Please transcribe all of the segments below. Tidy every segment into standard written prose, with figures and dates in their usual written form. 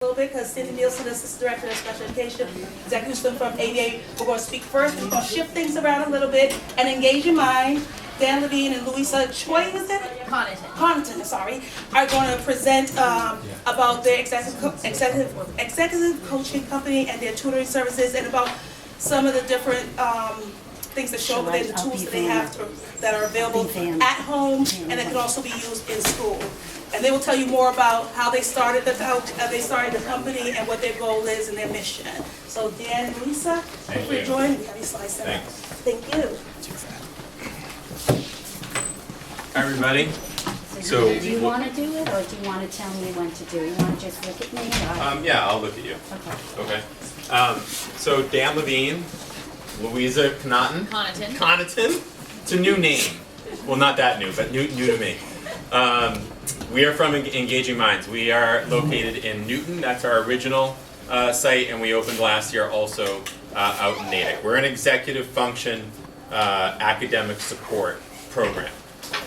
little bit because Cindie Nielson, Assistant Director of Special Education, Executive Student from ADA, we're going to speak first. We're going to shift things around a little bit and engage your mind. Dan Levine and Louisa Choi, was it? Connaughton, sorry, are going to present about their executive coaching company and their tutoring services and about some of the different things that show up there, the tools that they have that are available at home and that can also be used in school. And they will tell you more about how they started the company and what their goal is and their mission. So Dan and Louisa, thank you for joining me. Have you slice that? Thank you. Hi everybody. So do you want to do it, or do you want to tell me when to do it? You want to just look at me? Or? Yeah, I'll look at you. Okay. Okay. So Dan Levine, Louisa Connaughton. It's a new name. Well, not that new, but new to me. We are from Engaging Minds. We are located in Newton. That's our original site, and we opened last year also out in Natick. We're an executive function academic support program.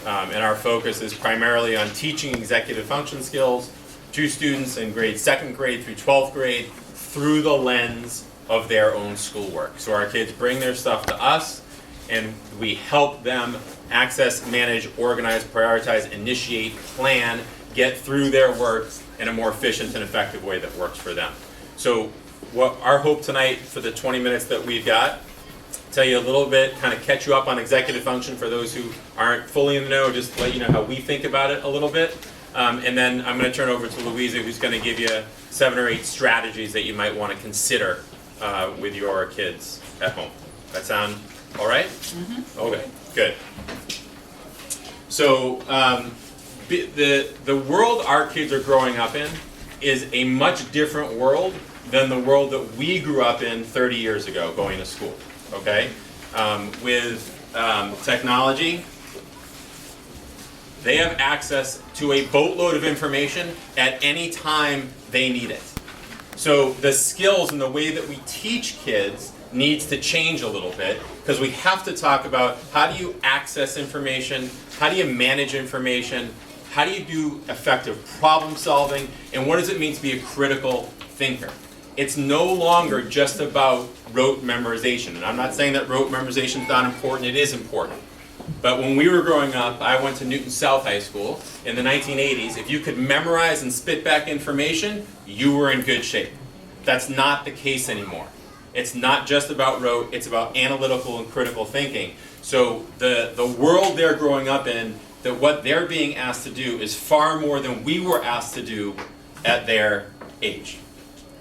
And our focus is primarily on teaching executive function skills to students in grades 2nd grade through 12th grade through the lens of their own schoolwork. So our kids bring their stuff to us and we help them access, manage, organize, prioritize, initiate, plan, get through their work in a more efficient and effective way that works for them. So what our hope tonight for the 20 minutes that we've got, tell you a little bit, kind of catch you up on executive function for those who aren't fully in the know, just let you know how we think about it a little bit. And then I'm going to turn over to Louisa, who's going to give you 7 or 8 strategies that you might want to consider with your kids at home. That sound all right? Mm-hmm. Okay, good. So the world our kids are growing up in is a much different world than the world that we grew up in 30 years ago going to school. Okay, with technology, they have access to a boatload of information at any time they need it. So the skills and the way that we teach kids needs to change a little bit because we have to talk about how do you access information, how do you manage information, how do you do effective problem solving, and what does it mean to be a critical thinker? It's no longer just about rote memorization. And I'm not saying that rote memorization is not important, it is important. But when we were growing up, I went to Newton South High School in the 1980s. If you could memorize and spit back information, you were in good shape. That's not the case anymore. It's not just about rote, it's about analytical and critical thinking. So the world they're growing up in, that what they're being asked to do is far more than we were asked to do at their age.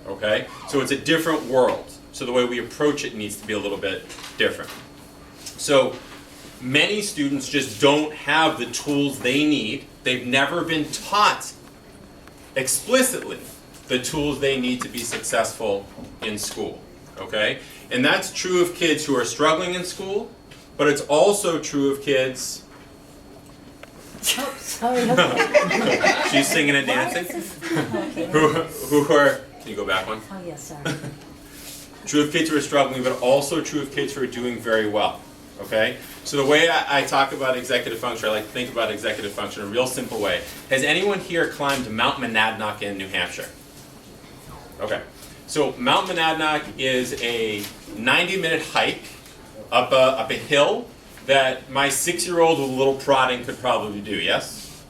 Okay? So it's a different world. So the way we approach it needs to be a little bit different. So many students just don't have the tools they need. They've never been taught explicitly the tools they need to be successful in school. Okay? And that's true of kids who are struggling in school, but it's also true of kids. Oh, sorry, okay. She's singing and dancing. Okay. Who are, can you go back one? Oh, yes, sorry. True of kids who are struggling, but also true of kids who are doing very well. Okay? So the way I talk about executive function, I like to think about executive function in a real simple way. Has anyone here climbed Mount Monadnock in New Hampshire? Okay. So Mount Monadnock is a 90-minute hike up a hill that my 6-year-old with a little prodding could probably do, yes?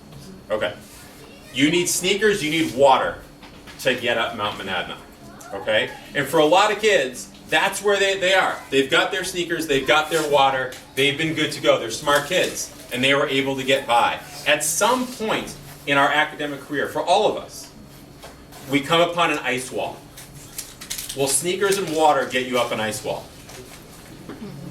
Okay. You need sneakers, you need water to get up Mount Monadnock, okay? And for a lot of kids, that's where they are. They've got their sneakers, they've got their water, they've been good to go. They're smart kids, and they were able to get by. At some point in our academic career, for all of us, we come upon an ice wall. Will sneakers and water get you up an ice wall?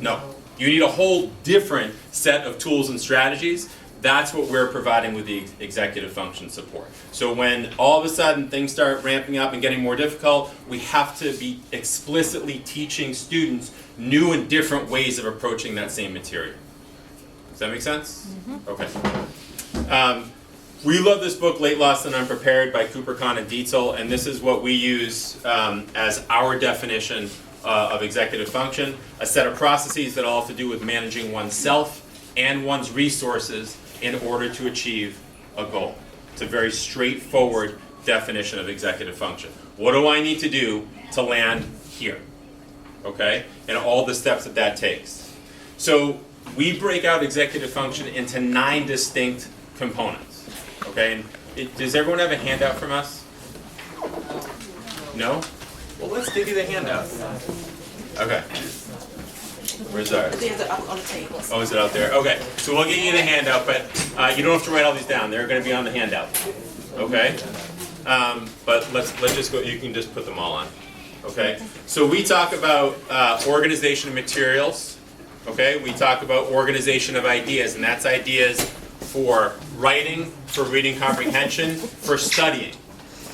No. You need a whole different set of tools and strategies. That's what we're providing with the executive function support. So when all of a sudden things start ramping up and getting more difficult, we have to be explicitly teaching students new and different ways of approaching that same material. Does that make sense? Mm-hmm. Okay. We love this book, Late Lost and Unprepared by Cooper, Kahn, and Dietzel, and this is what we use as our definition of executive function, a set of processes that all have to do with managing oneself and one's resources in order to achieve a goal. It's a very straightforward definition of executive function. What do I need to do to land here? Okay? And all the steps that that takes. So we break out executive function into 9 distinct components. Okay? And does everyone have a handout from us? No? Well, let's give you the handout. Okay. Where's ours? There's up on the table. Oh, is it out there? Okay. So we'll get you the handout, but you don't have to write all these down. They're going to be on the handout. Okay? But let's just go. You can just put them all on. Okay? So we talk about organization of materials. Okay? We talk about organization of ideas, and that's ideas for writing, for reading comprehension, for studying.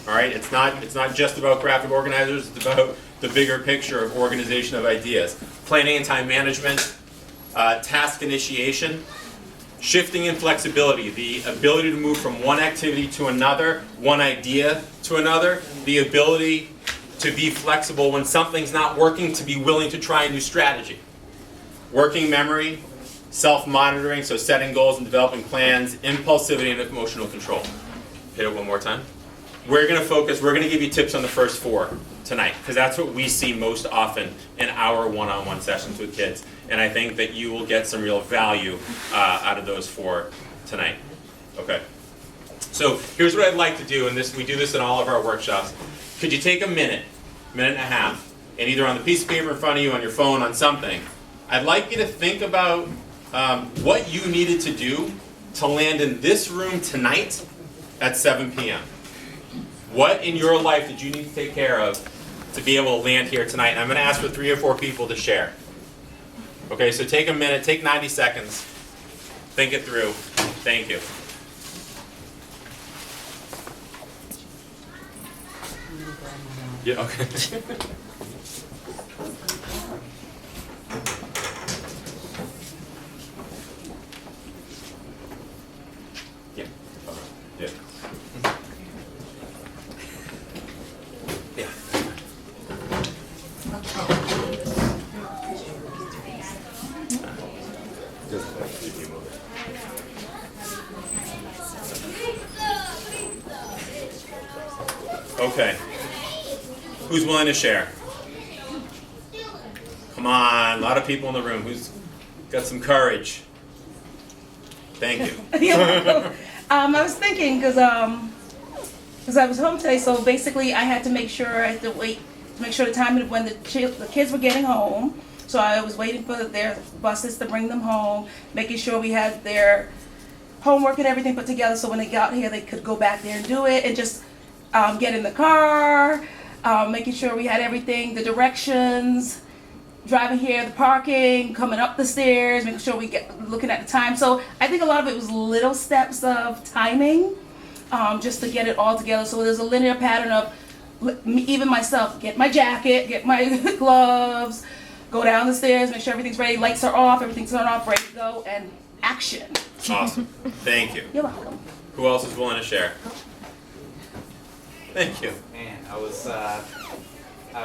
All right? It's not just about graphic organizers. It's about the bigger picture of organization of ideas. Planning and time management, task initiation, shifting and flexibility, the ability to move from one activity to another, one idea to another, the ability to be flexible when something's not working, to be willing to try a new strategy. Working memory, self-monitoring, so setting goals and developing plans, impulsivity and emotional control. Hit it one more time. We're going to give you tips on the first 4 tonight, because that's what we see most often in our one-on-one sessions with kids. And I think that you will get some real value out of those 4 tonight. Okay. So here's what I'd like to do, and we do this in all of our workshops. Could you take a minute and a half, and either on the piece of paper in front of you, on your phone, on something, I'd like you to think about what you needed to do to land in this room tonight at 7 p.m. What in your life did you need to take care of to be able to land here tonight? And I'm going to ask for 3 or 4 people to share. Okay, so take a minute, take 90 seconds, think it through. Thank you. Yeah, okay. Yeah. Yeah. Yeah. Okay. Who's willing to share? Come on, a lot of people in the room. Who's got some courage? Thank you. I was thinking, because I was home today, so basically I had to make sure I had to wait, make sure the time when the kids were getting home. So I was waiting for their buses to bring them home, making sure we had their homework and everything put together, so when they got here they could go back there and do it, and just get in the car, making sure we had everything, the directions, driving here, the parking, coming up the stairs, making sure we get looking at the time. So I think a lot of it was little steps of timing, just to get it all together. So there's a linear pattern of even myself, get my jacket, get my gloves, go down the stairs, make sure everything's ready, lights are off, everything's turned off, ready to go, and action. Awesome. Thank you. You're welcome. Who else is willing to share? Thank you. Man, I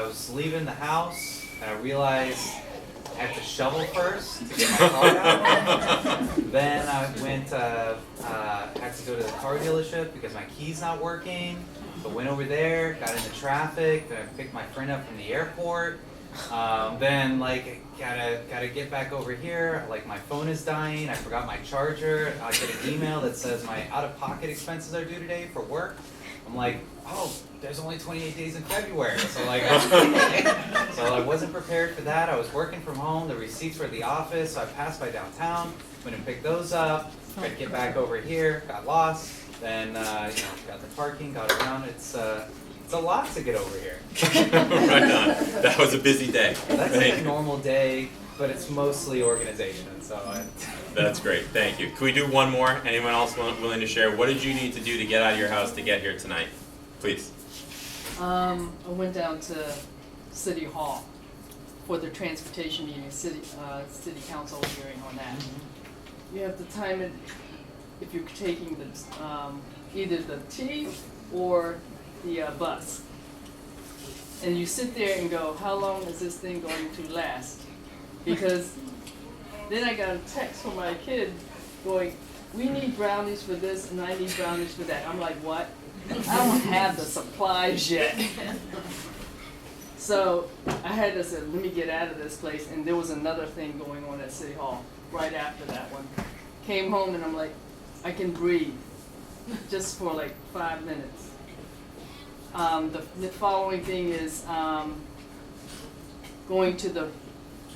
was leaving the house and I realized I have to shovel first to get my car out. Then I went, had to go to the car dealership because my key's not working. So went over there, got into traffic, then I picked my friend up from the airport. Then gotta get back over here. Like my phone is dying. I forgot my charger. I get an email that says my out-of-pocket expenses are due today for work. I'm like, oh, there's only 28 days in February. So so I wasn't prepared for that. I was working from home. The receipts were at the office. So I passed by downtown, went and picked those up. Tried to get back over here, got lost. Then got the parking, got around. It's a lot to get over here. Right on. That was a busy day. That's like a normal day, but it's mostly organization. That's great. Thank you. Can we do one more? Anyone else willing to share? What did you need to do to get out of your house to get here tonight? Please. I went down to City Hall for the transportation meeting, city council hearing on that. You have to time it if you're taking the either the T or the bus. And you sit there and go, how long is this thing going to last? Because then I got a text from my kid going, we need brownies for this and I need brownies for that. I'm like, what? I don't have the supplies yet. So I had to say, let me get out of this place, and there was another thing going on at City Hall right after that one. Came home and I'm like, I can breathe, just for like 5 minutes. The following thing is going to the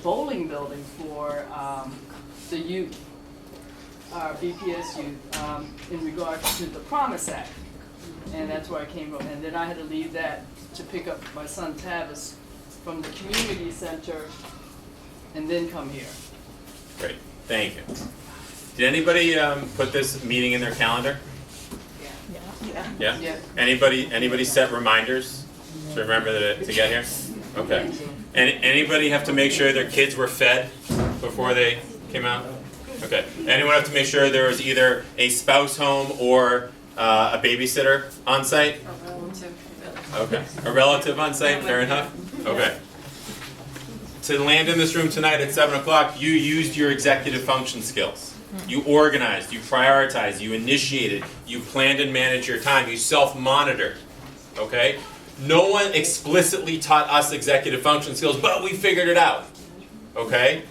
bowling building for the youth, our BPS youth, in regards to the Promise Act. And that's where I came from. And then I had to leave that to pick up my son Tavis from the community center and then come here. Great, thank you. Did anybody put this meeting in their calendar? Yeah? Yeah. Anybody set reminders to remember to get here? Okay. And anybody have to make sure their kids were fed before they came out? Okay. Anyone have to make sure there was either a spouse home or a babysitter on site? A relative. Okay. A relative on site, fair enough? Okay. To land in this room tonight at 7 o'clock, you used your executive function skills. You organized, you prioritized, you initiated, you planned and managed your time, you self-monitored, okay? No one explicitly taught us executive function skills, but we figured it out, okay?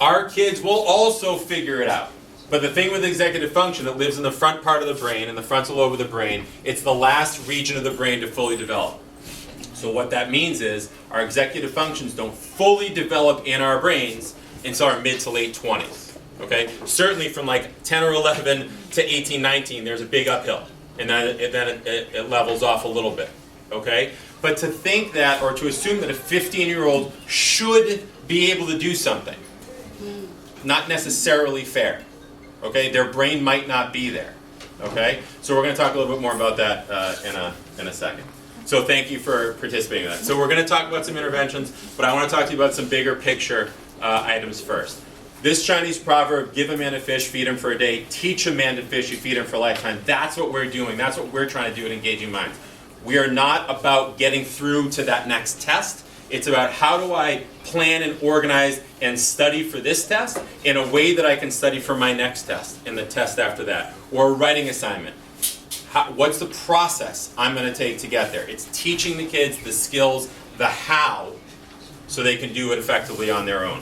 Our kids will also figure it out. But the thing with executive function, it lives in the front part of the brain, in the frontal lobe of the brain. It's the last region of the brain to fully develop. So what that means is our executive functions don't fully develop in our brains until our mid to late 20s. Okay, certainly from like 10 or 11 to 18, 19, there's a big uphill, and then it levels off a little bit. Okay, but to think that or to assume that a 15-year-old should be able to do something, not necessarily fair. Okay, their brain might not be there. Okay, so we're going to talk a little bit more about that in a second. So thank you for participating in that. So we're going to talk about some interventions, but I want to talk to you about some bigger picture items first. This Chinese proverb, give a man a fish, feed him for a day, teach a man to fish, you feed him for a lifetime. That's what we're doing. That's what we're trying to do at Engaging Minds. We are not about getting through to that next test. It's about how do I plan and organize and study for this test in a way that I can study for my next test and the test after that, or a writing assignment. What's the process I'm going to take to get there? It's teaching the kids the skills, the how, so they can do it effectively on their own.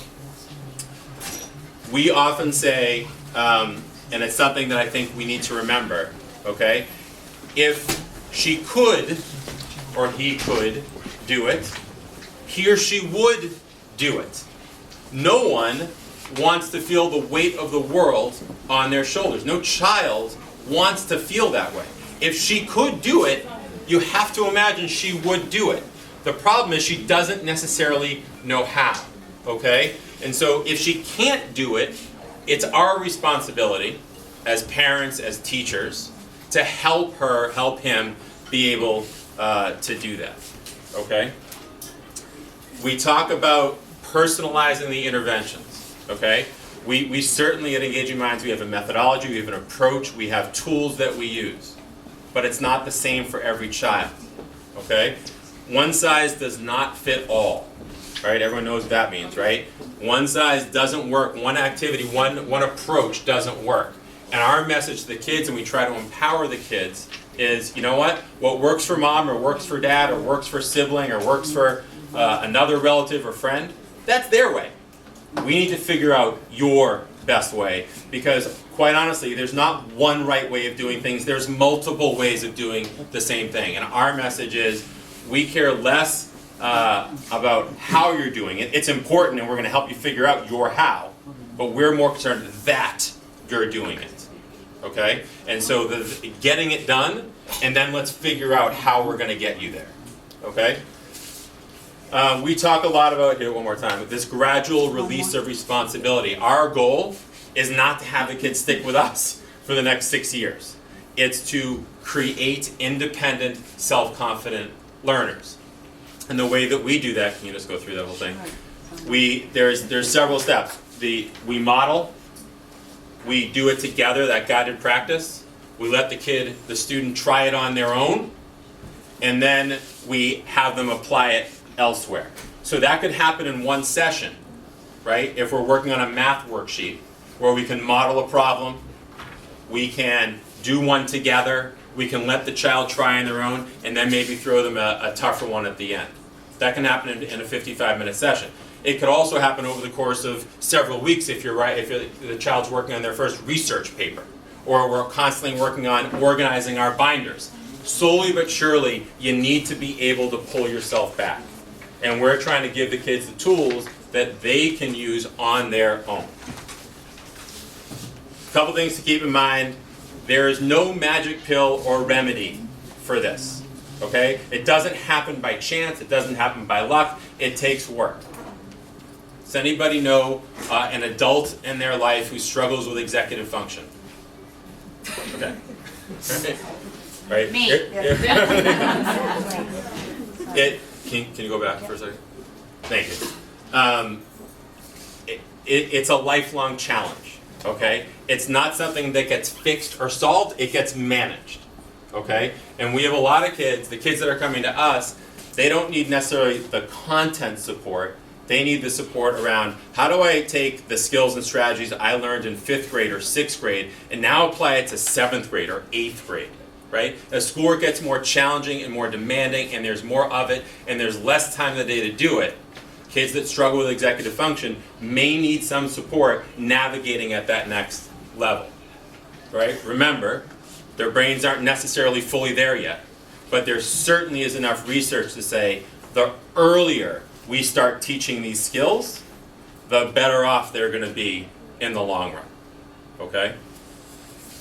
We often say, and it's something that I think we need to remember, okay? If she could, or he could, do it, he or she would do it. No one wants to feel the weight of the world on their shoulders. No child wants to feel that way. If she could do it, you have to imagine she would do it. The problem is she doesn't necessarily know how, okay? And so if she can't do it, it's our responsibility as parents, as teachers, to help her, help him be able to do that, okay? We talk about personalizing the interventions, okay? We certainly at Engaging Minds, we have a methodology, we have an approach, we have tools that we use. But it's not the same for every child, okay? One size does not fit all. Right? Everyone knows what that means, right? One size doesn't work, one activity, one approach doesn't work. And our message to the kids, and we try to empower the kids, is, you know what works for mom or works for dad or works for sibling or works for another relative or friend, that's their way. We need to figure out your best way, because quite honestly, there's not one right way of doing things, there's multiple ways of doing the same thing. And our message is, we care less about how you're doing it. It's important, and we're going to help you figure out your how, but we're more concerned that you're doing it, okay? And so getting it done, and then let's figure out how we're going to get you there, okay? We talk a lot about, here one more time, this gradual release of responsibility. Our goal is not to have the kids stick with us for the next 6 years. It's to create independent, self-confident learners. And the way that we do that, can you just go through that whole thing? There's several steps. We model, we do it together, that guided practice. We let the student try it on their own, and then we have them apply it elsewhere. So that could happen in one session, right? If we're working on a math worksheet where we can model a problem, we can do one together, We can let the child try on their own and then maybe throw them a tougher one at the end. That can happen in a 55-minute session. It could also happen over the course of several weeks if the child's working on their first research paper, or we're constantly working on organizing our binders. Slowly but surely, you need to be able to pull yourself back. And we're trying to give the kids the tools that they can use on their own. A couple things to keep in mind. There is no magic pill or remedy for this. Okay? It doesn't happen by chance. It doesn't happen by luck. It takes work. Does anybody know an adult in their life who struggles with executive function? Okay. Right? Me. Can you go back for a second? Thank you. It's a lifelong challenge, okay? It's not something that gets fixed or solved, it gets managed, okay? And we have a lot of kids, the kids that are coming to us, they don't need necessarily the content support, they need the support around how do I take the skills and strategies I learned in 5th grade or 6th grade and now apply it to 7th grade or 8th grade. Right? As schoolwork gets more challenging and more demanding and there's more of it and there's less time in the day to do it, kids that struggle with executive function may need some support navigating at that next level. Right? Remember, their brains aren't necessarily fully there yet, but there certainly is enough research to say the earlier we start teaching these skills, the better off they're going to be in the long run. Okay?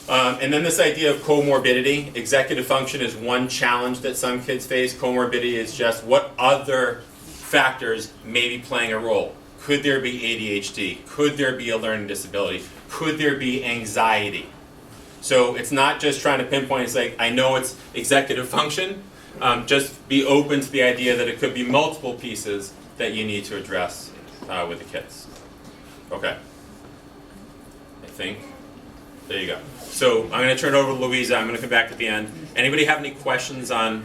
And then this idea of comorbidity. Executive function is one challenge that some kids face. Comorbidity is just what other factors may be playing a role. Could there be ADHD? Could there be a learning disability? Could there be anxiety? So it's not just trying to pinpoint, it's like, I know it's executive function. Just be open to the idea that it could be multiple pieces that you need to address with the kids. Okay. I think. There you go. So I'm going to turn it over to Louisa. I'm going to come back at the end. Anybody have any questions on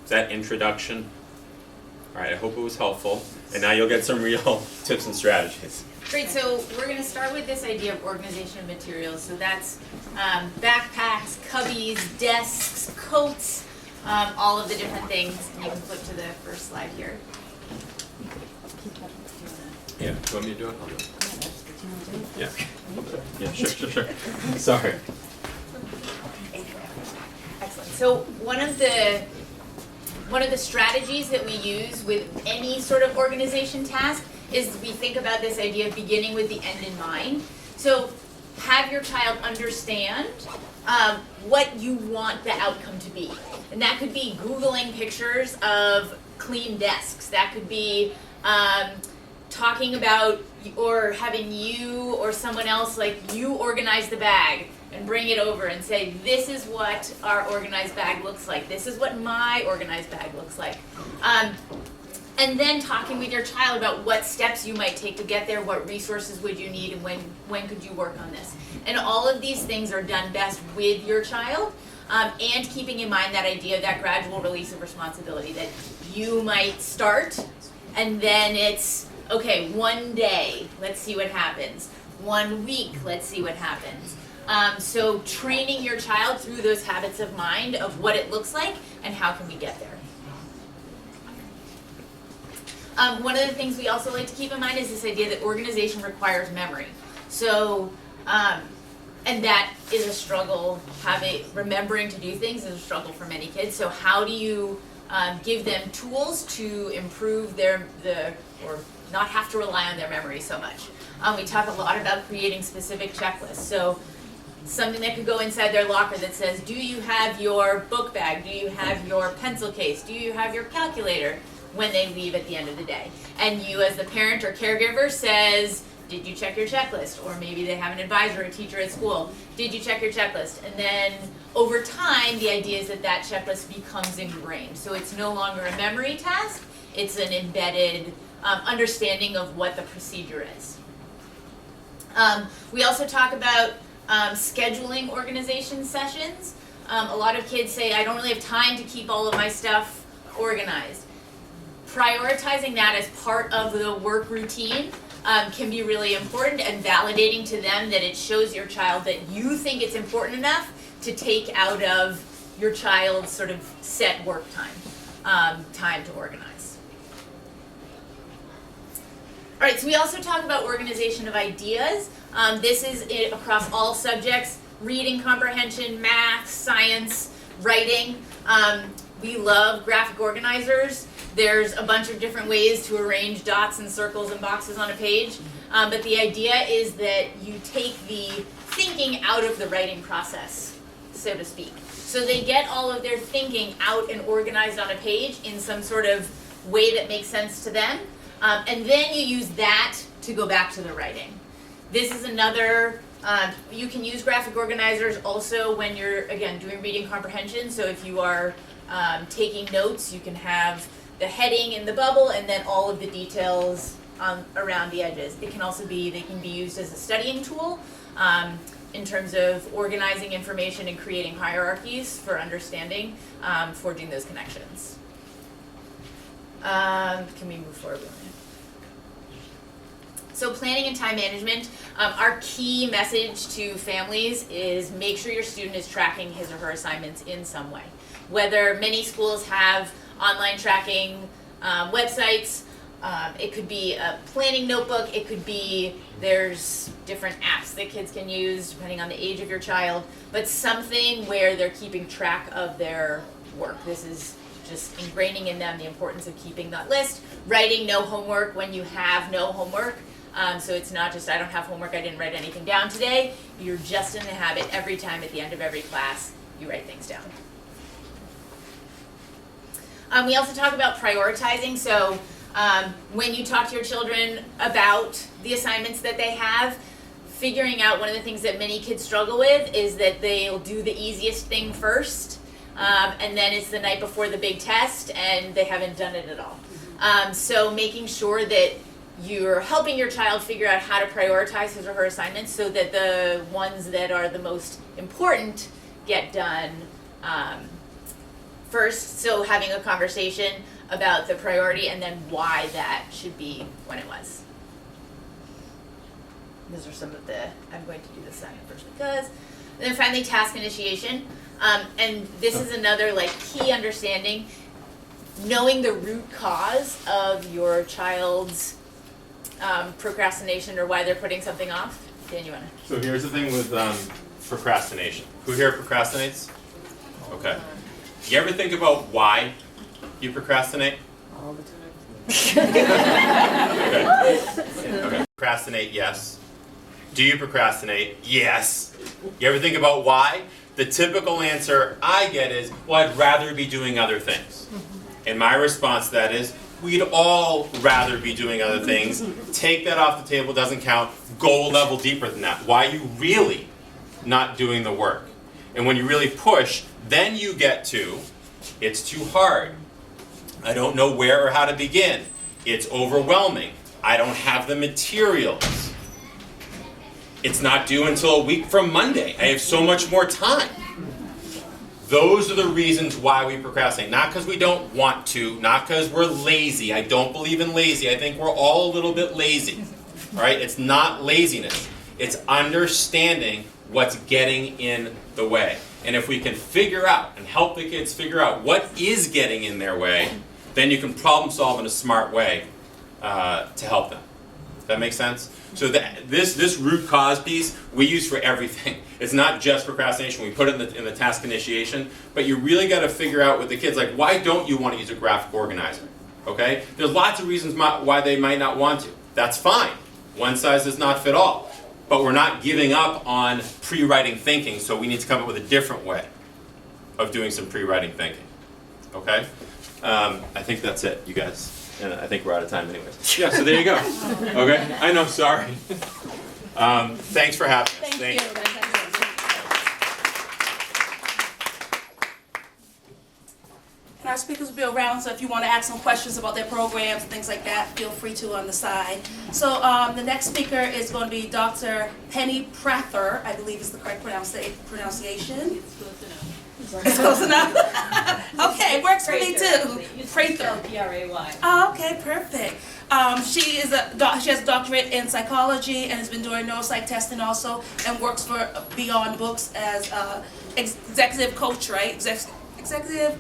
that introduction? All right, I hope it was helpful. And now you'll get some real tips and strategies. Great, so we're going to start with this idea of organization of materials. So that's backpacks, cubbies, desks, coats, all of the different things. And you can flip to the first slide here. Yeah, do you want me to do it? I'll do it. Yeah. Yeah, sure. Sorry. Excellent. So one of the strategies that we use with any sort of organization task is we think about this idea of beginning with the end in mind. So have your child understand what you want the outcome to be. And that could be Googling pictures of clean desks. That could be talking about or having you or someone else, like, you organize the bag and bring it over and say, this is what our organized bag looks like. This is what my organized bag looks like. And then talking with your child about what steps you might take to get there, what resources would you need, and when could you work on this. And all of these things are done best with your child, and keeping in mind that idea of that gradual release of responsibility, that you might start and then it's, okay, one day, let's see what happens. 1 week, let's see what happens. So training your child through those habits of mind of what it looks like and how can we get there. One of the things we also like to keep in mind is this idea that organization requires memory. So, and that is a struggle. Remembering to do things is a struggle for many kids. So how do you give them tools to improve or not have to rely on their memory so much? We talk a lot about creating specific checklists. So something that could go inside their locker that says, do you have your book bag? Do you have your pencil case? Do you have your calculator when they leave at the end of the day? And you as the parent or caregiver says, did you check your checklist? Or maybe they have an advisor or a teacher at school. Did you check your checklist? And then over time, the idea is that that checklist becomes ingrained. So it's no longer a memory task, it's an embedded understanding of what the procedure is. We also talk about scheduling organization sessions. A lot of kids say, I don't really have time to keep all of my stuff organized. Prioritizing that as part of the work routine can be really important, and validating to them that it shows your child that you think it's important enough to take out of your child's sort of set work time, time to organize. All right, so we also talk about organization of ideas. This is across all subjects: reading comprehension, math, science, writing. We love graphic organizers. There's a bunch of different ways to arrange dots and circles and boxes on a page. But the idea is that you take the thinking out of the writing process, so to speak. So they get all of their thinking out and organized on a page in some sort of way that makes sense to them. And then you use that to go back to the writing. This is another, you can use graphic organizers also when you're, again, doing reading comprehension. So if you are taking notes, you can have the heading in the bubble and then all of the details around the edges. It can also be, they can be used as a studying tool in terms of organizing information and creating hierarchies for understanding, forging those connections. Can we move forward? So planning and time management, our key message to families is make sure your student is tracking his or her assignments in some way. Whether many schools have online tracking websites, it could be a planning notebook, it could be, there's different apps that kids can use depending on the age of your child, but something where they're keeping track of their work. This is just ingraining in them the importance of keeping that list. Writing no homework when you have no homework. So it's not just, I don't have homework, I didn't write anything down today. You're just in the habit every time at the end of every class, you write things down. We also talk about prioritizing. So when you talk to your children about the assignments that they have, figuring out one of the things that many kids struggle with is that they'll do the easiest thing first, and then it's the night before the big test and they haven't done it at all. So making sure that you're helping your child figure out how to prioritize his or her assignments so that the ones that are the most important get done first. So having a conversation about the priority and then why that should be when it was. Those are some of the, I'm going to do this assignment first because. And then finally, task initiation. And this is another like key understanding, knowing the root cause of your child's procrastination or why they're putting something off. Dan, you wanna? So here's the thing with procrastination. Who here procrastinates? Okay. You ever think about why you procrastinate? All the time. Okay. Procrastinate, yes. Do you procrastinate? Yes. You ever think about why? The typical answer I get is, well, I'd rather be doing other things. And my response to that is, we'd all rather be doing other things. Take that off the table, doesn't count. Go a level deeper than that. Why are you really not doing the work? And when you really push, then you get to, it's too hard. I don't know where or how to begin. It's overwhelming. I don't have the materials. It's not due until a week from Monday. I have so much more time. Those are the reasons why we procrastinate. Not because we don't want to, not because we're lazy. I don't believe in lazy. I think we're all a little bit lazy. All right? It's not laziness. It's understanding what's getting in the way. And if we can figure out and help the kids figure out what is getting in their way, then you can problem solve in a smart way to help them. Does that make sense? So this root cause piece we use for everything. It's not just procrastination. We put it in the task initiation, but you really got to figure out with the kids, like, why don't you want to use a graphic organizer? Okay? There's lots of reasons why they might not want to. That's fine. One size does not fit all. But we're not giving up on pre-writing thinking, so we need to come up with a different way of doing some pre-writing thinking. Okay? I think that's it, you guys. And I think we're out of time anyways. Yeah, so there you go. Okay? I know, sorry. Thanks for having us. Thank you. And our speakers will be around, so if you want to ask some questions about their programs, things like that, feel free to on the side. So the next speaker is going to be Dr. Penny Prather, I believe is the correct pronunciation. It's close enough. Okay, works for me too. Prather. P-R-A-Y. Oh, okay, perfect. She has a doctorate in psychology and has been doing neuropsych testing also, and works for Beyond Books as executive coach, right? Executive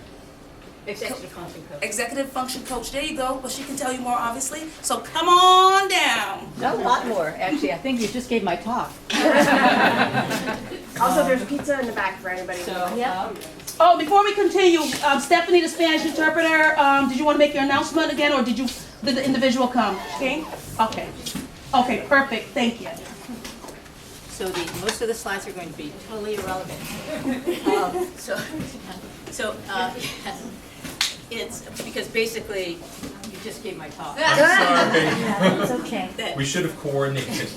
function coach. There you go. But she can tell you more, obviously. So come on down. A lot more, actually. I think you just gave my talk. Also, there's pizza in the back for anybody. Yeah. Oh, before we continue, Stephanie, the Spanish interpreter, did you want to make your announcement again, or did the individual come? Okay. Okay. Okay. Perfect. Thank you. So most of the slides are going to be totally irrelevant. It's because basically you just gave my talk. Sorry. It's okay. We should have coordinated.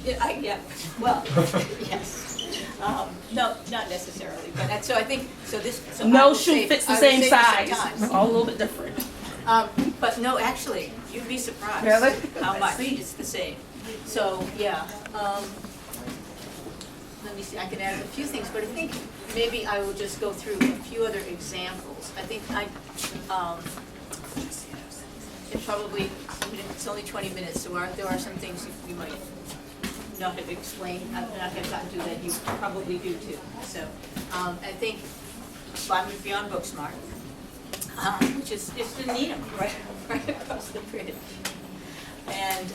Yeah, well, yes. No, not necessarily, but so I think, so this. So I No will shoe say- fits the I will same say this size. sometimes. We're all a little bit different. But no, actually, you'd be surprised. Really? How much it's the same. So, yeah, let me see, I can add a few things, but I think maybe I will just go through a few other examples. I think it probably, it's only 20 minutes, so there are some things you might not have explained, not have gotten to that you probably do too. So, I think, I'm beyond BookSmart. Which is it's in Needham, right across the bridge. And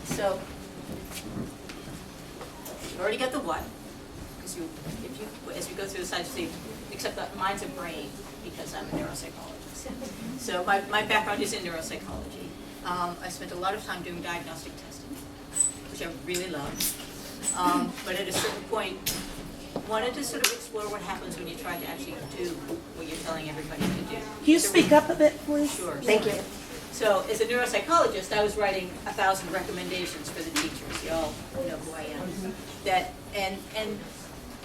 so you've already got the what, because as we go through the slides, you see, except that mine's a brain because I'm a neuropsychologist. So my background is in neuropsychology. I spent a lot of time doing diagnostic testing, which I really love. But at a certain point, wanted to sort of explore what happens when you try to actually do what you're telling everybody to do. Can you speak up a bit, please? Sure. Thank you. So as a neuropsychologist, I was writing 1,000 recommendations for the teachers. You all know who I am. That and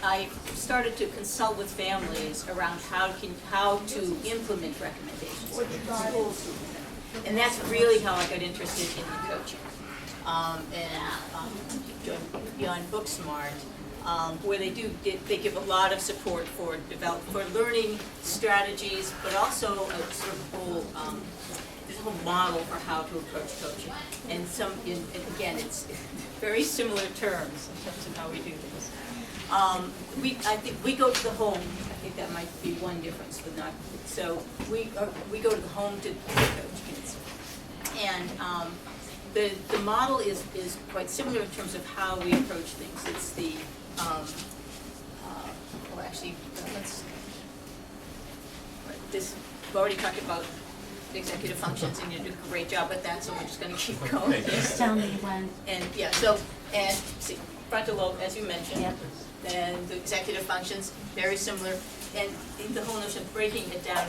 I started to consult with families around how to implement recommendations in schools. And that's really how I got interested in the coaching. Beyond BookSmart, where they give a lot of support for learning strategies, but also a sort of there's a whole model for how to approach coaching. And again, it's very similar terms in terms of how we do this. I think we go to the home. I think that might be one difference, but not. So we go to the home to coach kids, and the model is quite similar in terms of how we approach things. It's the we've already talked about executive functions, and you do a great job with that, so we're just going to keep going. Just tell me when. And see, frontal lobe, as you mentioned, Yep. and the executive functions, very similar, and the whole notion of breaking it down,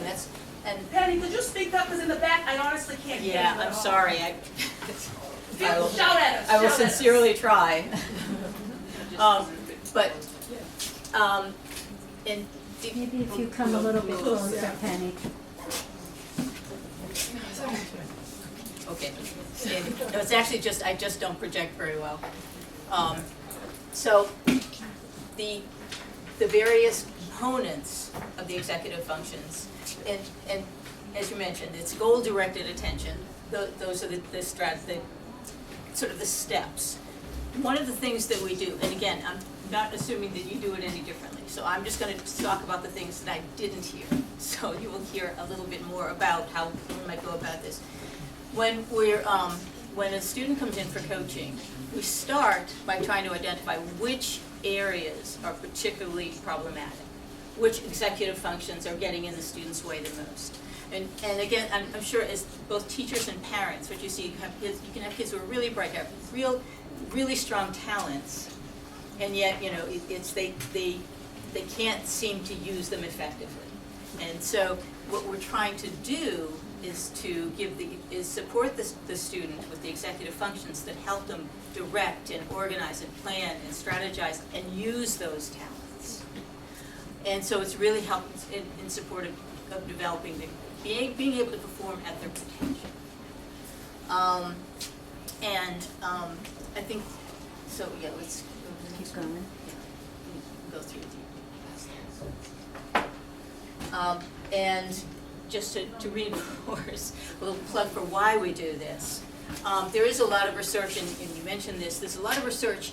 and Penny, could you speak up? Because in the back, I honestly can't hear you. yeah, at I'm all. sorry, Shout at us. I will shout at us. sincerely try. And Maybe if you come a little bit closer, Penny. okay, no, it's actually I just don't project very well. So the various components of the executive functions, and as you mentioned, it's goal-directed attention. Those are the sort of the steps. One of the things that we do, and again, I'm not assuming that you do it any differently, so I'm just going to talk about the things that I didn't hear. So you will hear a little bit more about how we might go about this. When a student comes in for coaching, we start by trying to identify which areas are particularly problematic, which executive functions are getting in the student's way the most. And again, I'm sure as both teachers and parents, what you see, you can have kids who are really bright, have really strong talents, and yet, they can't seem to use them effectively. And so what we're trying to do is to support the student with the executive functions that help them direct and organize and plan and strategize and use those talents. And so it's really helping in support of developing being able to perform at their potential. I think, so yeah, let's Keep going. go through the and just to reinforce a little plug for why we do this. There is a lot of research, and you mentioned this, there's a lot of research,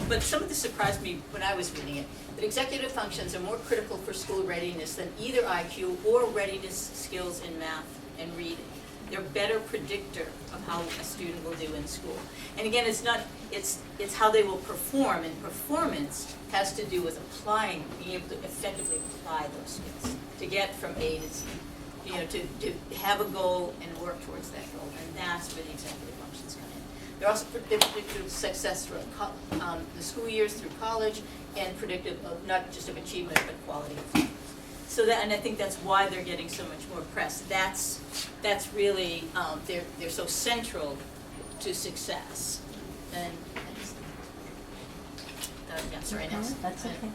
but some of this surprised me when I was reading it, that executive functions are more critical for school readiness than either IQ or readiness skills in math and reading. They're a better predictor of how a student will do in school. And again, it's how they will perform, and performance has to do with applying, being able to effectively apply those skills to get from A to Z. You know, to have a goal and work towards that goal, and that's where the executive functions come in. They're also predictive of success throughout the school years through college, and predictive of not just of achievement but quality of life. So that, and I think that's why they're getting so much more press. That's really they're so central to success. And yeah, sorry, next. That's okay.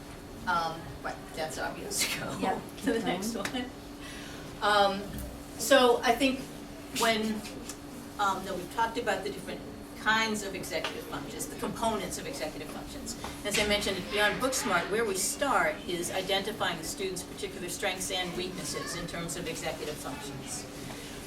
Right, that's obvious. Go Yep, to the keep next going. one. So I think when we've talked about the different kinds of executive functions, the components of executive functions. As I mentioned, beyond BookSmart, where we start is identifying the student's particular strengths and weaknesses in terms of executive functions.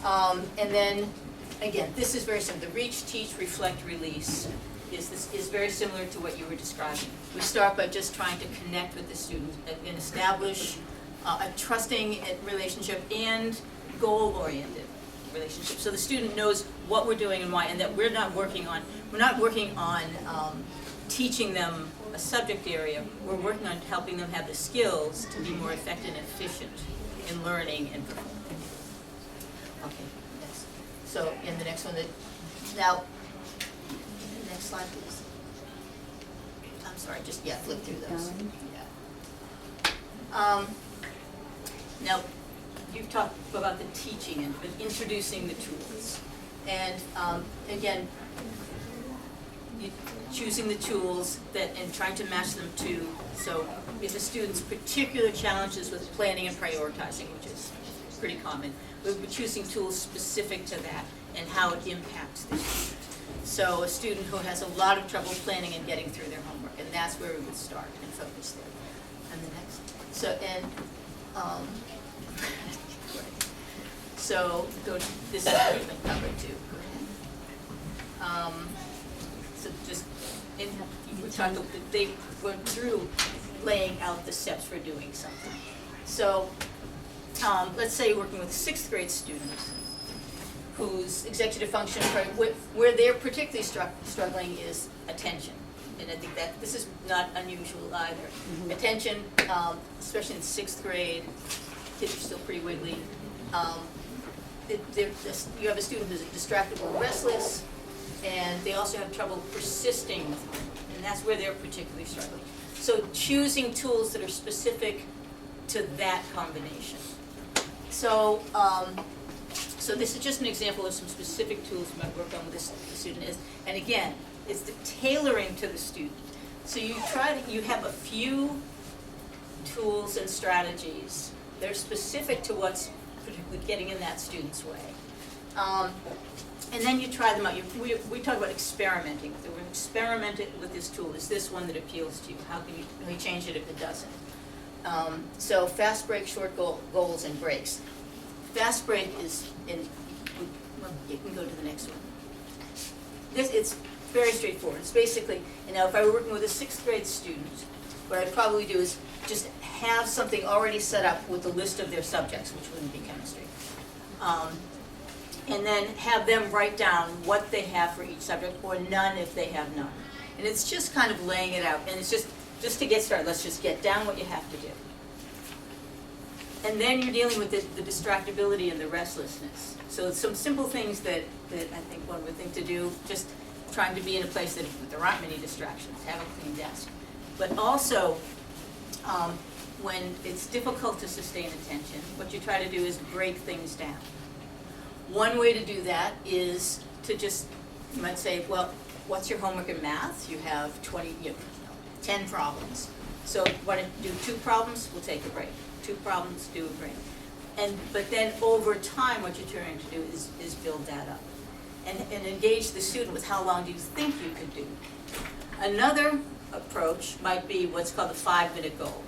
And then, again, this is very simple. The reach, teach, reflect, release is very similar to what you were describing. We start by just trying to connect with the student and establish a trusting relationship and goal-oriented relationship. So the student knows what we're doing and why, and that we're not working on teaching them a subject area. We're working on helping them have the skills to be more effective and efficient in learning and performing. Okay, next. So in the next one, now, next slide, please. I'm sorry, just, flip through those. Yeah. Now, you've talked about the teaching and introducing the tools. And again, choosing the tools and trying to match them to, so if a student's particular challenges with planning and prioritizing, which is pretty common, we'll be choosing tools specific to that and how it impacts the student. So a student who has a lot of trouble planning and getting through their homework, and that's where we would start and focus there. And the next. So, this is what we've been covered too. Go ahead. So just, we talked, they went through laying out the steps for doing something. So, let's say you're working with a 6th grade student whose executive function, where they're particularly struggling is attention. And I think that this is not unusual either. Mm-hmm. Attention, especially in 6th grade, kids are still pretty wiggly. You have a student who's distractible and restless, and they also have trouble persisting with homework, and that's where they're particularly struggling. So choosing tools that are specific to that combination. So, so this is just an example of some specific tools we might work on with this student is, and again, it's the tailoring to the student. So you have a few tools and strategies that are specific to what's particularly getting in that student's way. And then you try them out. We talk about experimenting. So we're experimenting with this tool. Is this one that appeals to you? How can you change it if it doesn't? So fast break, short goals, and breaks. Fast break is well, you can go to the next one. It's very straightforward. It's basically, if I were working with a 6th grade student, what I'd probably do is just have something already set up with a list of their subjects, which wouldn't be chemistry. And then have them write down what they have for each subject, or none if they have none. And it's just kind of laying it out. And it's just to get started, let's just get down what you have to do. And then you're dealing with the distractibility and the restlessness. So some simple things that I think one would think to do, just trying to be in a place that there aren't many distractions, have a clean desk. But also, when it's difficult to sustain attention, what you try to do is break things down. One way to do that is to just, you might say, well, what's your homework in math? You have 10 problems. So want to do 2 problems? We'll take a break. 2 problems, do a break. But then over time, what you're trying to do is build that up. And engage the student with how long do you think you could do. Another approach might be what's called the 5-minute goal.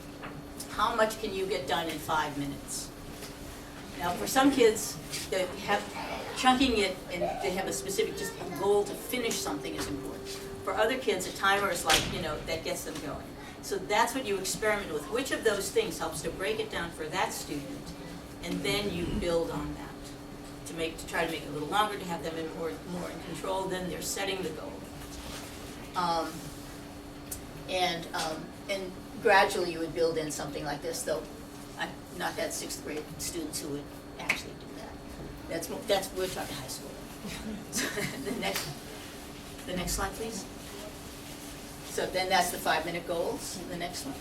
How much can you get done in 5 minutes? Now, for some kids, they have chunking it and they have a specific, just a goal to finish something is important. For other kids, a timer is like, that gets them going. So that's what you experiment with. Which of those things helps to break it down for that student, and then you build on that to try to make it a little longer, to have them more in control. Then they're setting the goal, and gradually you would build in something like this. Though I've not had 6th grade students who would actually do that. That's we're talking high school. So the next slide, please. So then that's the 5-minute goals. The next one.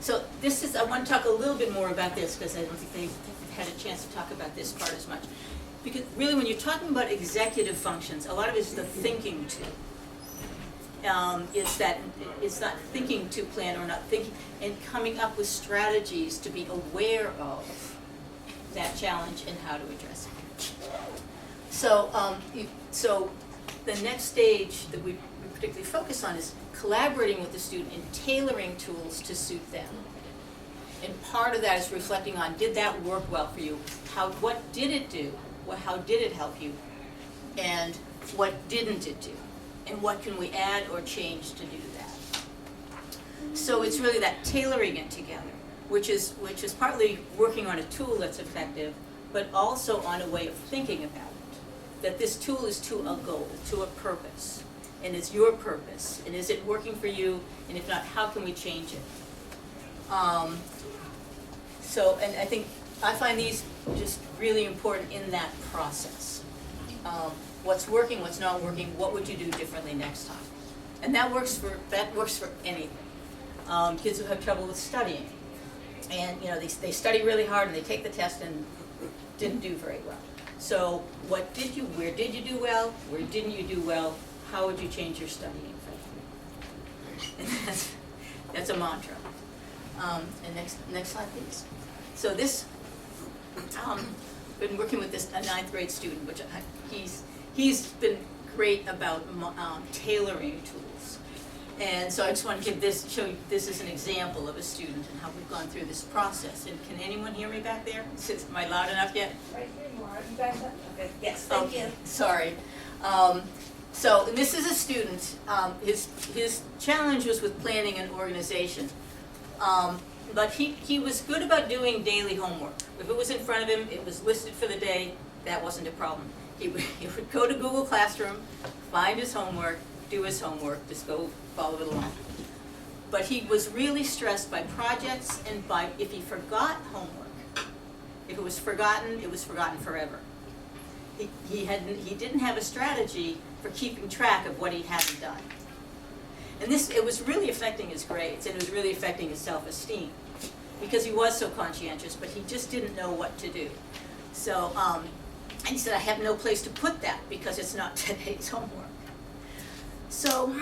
So this is, I want to talk a little bit more about this because I don't think they've had a chance to talk about this part as much. Because really when you're talking about executive functions, a lot of it is the thinking to. It's not thinking to plan or not thinking, and coming up with strategies to be aware of that challenge and how to address it. So the next stage that we particularly focus on is collaborating with the student and tailoring tools to suit them. And part of that is reflecting on, did that work well for you? What did it do? How did it help you? And what didn't it do? And what can we add or change to do that? So it's really that tailoring it together, which is partly working on a tool that's effective, but also on a way of thinking about it. That this tool is to a goal, to a purpose, and it's your purpose, and is it working for you, and if not, how can we change it? And I think I find these just really important in that process. What's working, what's not working, what would you do differently next time? And that works for anything. Kids who have trouble with studying, and they study really hard and they take the test and didn't do very well. So where did you do well? Where didn't you do well? How would you change your studying? And that's a mantra. And next slide, please. So this, been working with a 9th grade student, which he's been great about tailoring tools. And so I just want to show you this is an example of a student and how we've gone through this process. And can anyone hear me back there? Am I loud enough yet? Right here you are. You guys up? Okay. Yes, thank you. Sorry. So this is a student. His challenge was with planning and organization. But he was good about doing daily homework. If it was in front of him, it was listed for the day, that wasn't a problem. He would go to Google Classroom, find his homework, do his homework, just go follow it along. But he was really stressed by projects and by if he forgot homework. If it was forgotten forever. He didn't have a strategy for keeping track of what he hadn't done. And it was really affecting his grades, and it was really affecting his self-esteem, because he was so conscientious, but he just didn't know what to do. So, and he said, I have no place to put that because it's not today's homework. So,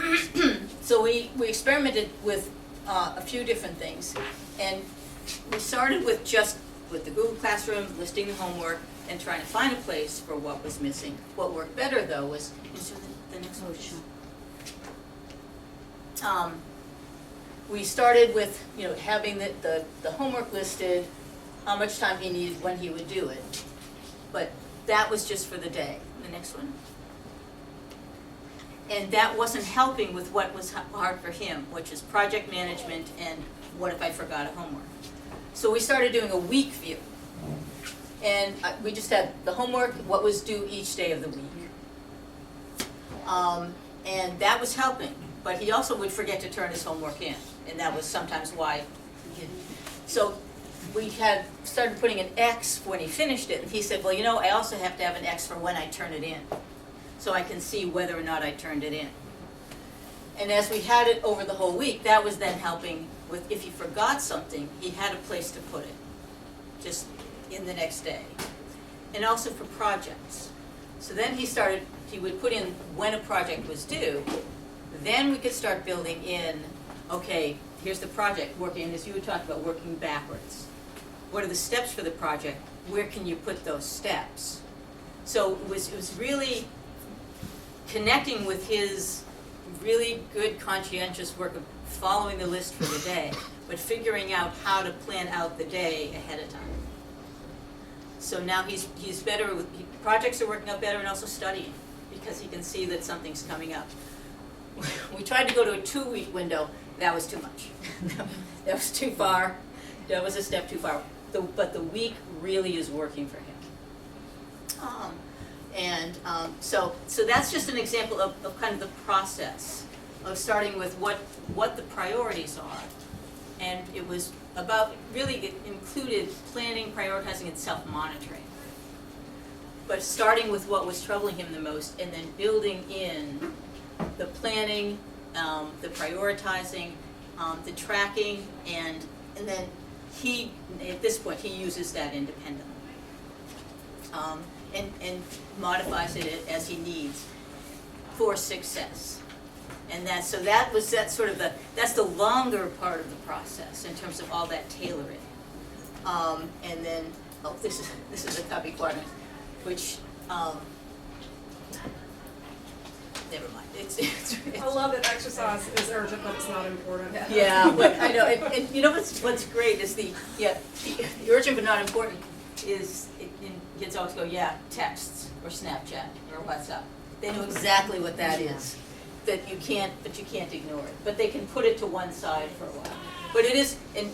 we experimented with a few different things, and we started with the Google Classroom, listing the homework, and trying to find a place for what was missing. What worked better, though, was the next one. We started with having the homework listed, how much time he needed, when he would do it. But that was just for the day. The next one. And that wasn't helping with what was hard for him, which is project management and what if I forgot a homework. So we started doing a week view. And we just had the homework, what was due each day of the week. And that was helping. But he also would forget to turn his homework in, and that was sometimes why he didn't. So we had started putting an X when he finished it, and he said, well, I also have to have an X for when I turn it in, so I can see whether or not I turned it in. And as we had it over the whole week, that was then helping with if he forgot something, he had a place to put it, just in the next day. And also for projects. So then he would put in when a project was due. Then we could start building in, okay, here's the project, working, as you would talk about, working backwards. What are the steps for the project? Where can you put those steps? So it was really connecting with his really good conscientious work of following the list for the day, but figuring out how to plan out the day ahead of time. So now he's better with, projects are working out better, and also studying, because he can see that something's coming up. We tried to go to a 2-week window, that was too much. That was too far, that was a step too far. But the week really is working for him. So that's just an example of kind of the process of starting with what the priorities are. And it was about, really it included planning, prioritizing, and self-monitoring. But starting with what was troubling him the most, and then building in the planning, the prioritizing, the tracking, and then he, at this point, he uses that independently. And modifies it as he needs for success. And that's the longer part of the process in terms of all that tailoring. And then, this is a copy quadrant, which, never mind, it's I love that exercise is urgent, but it's not important. yeah, but I know, and you know what's great is the urgent but not important is, kids always go, yeah, texts, or Snapchat, or WhatsApp. They know exactly what that is, but you can't ignore it. But they can put it to one side for a while. But it is, and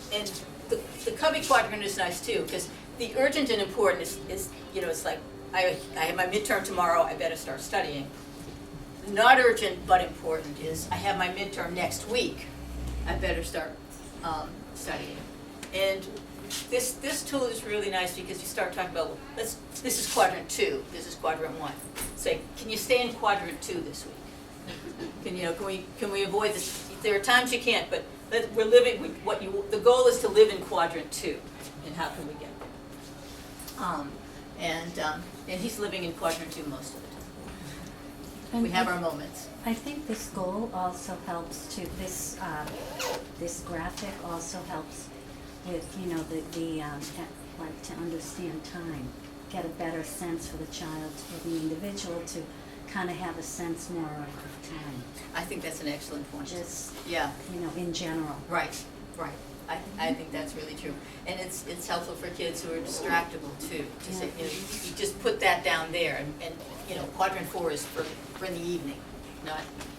the cubby quadrant is nice too, because the urgent and important is it's like, I have my midterm tomorrow, I better start studying. Not urgent but important is, I have my midterm next week, I better start studying. And this tool is really nice because you start talking about, this is quadrant 2, this is quadrant 1. Say, can you stay in quadrant 2 this week? Can we avoid this? There are times you can't, but we're living with the goal is to live in quadrant 2, and how can we get there? And he's living in quadrant 2 most of the time. And we have our moments. I think this goal also helps to, this graphic also helps with, like to understand time, get a better sense for the child, for the individual to kind of have a sense more of time. I think that's an excellent point. Just, yeah, in general. Right. I think that's really true. And it's helpful for kids who are distractible too, to say, you just put that down there, and quadrant 4 is for in the evening,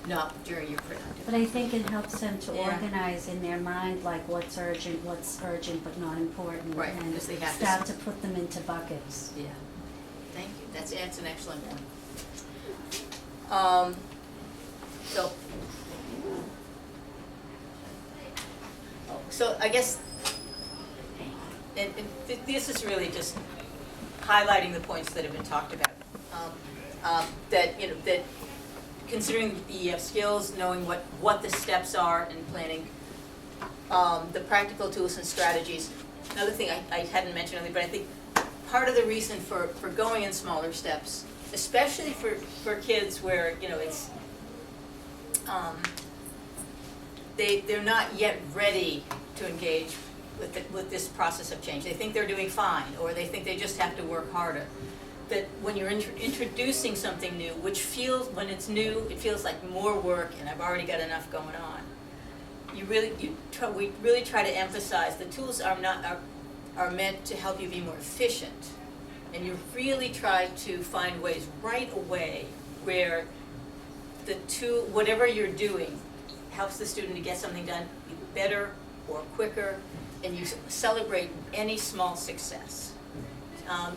not during your productive. But I think it helps them to organize in their mind, like what's urgent but not important. Right, and because they have start to put them into buckets. Yeah, thank you. That's an excellent point. So I guess, and this is really just highlighting the points that have been talked about. That considering the skills, knowing what the steps are in planning, the practical tools and strategies. Another thing I hadn't mentioned earlier, but I think part of the reason for going in smaller steps, especially for kids where it's they're not yet ready to engage with this process of change. They think they're doing fine, or they think they just have to work harder. That when you're introducing something new, which when it's new, it feels like more work, and I've already got enough going on. We really try to emphasize the tools are meant to help you be more efficient, and you really try to find ways right away where whatever you're doing helps the student to get something done better or quicker, and you celebrate any small success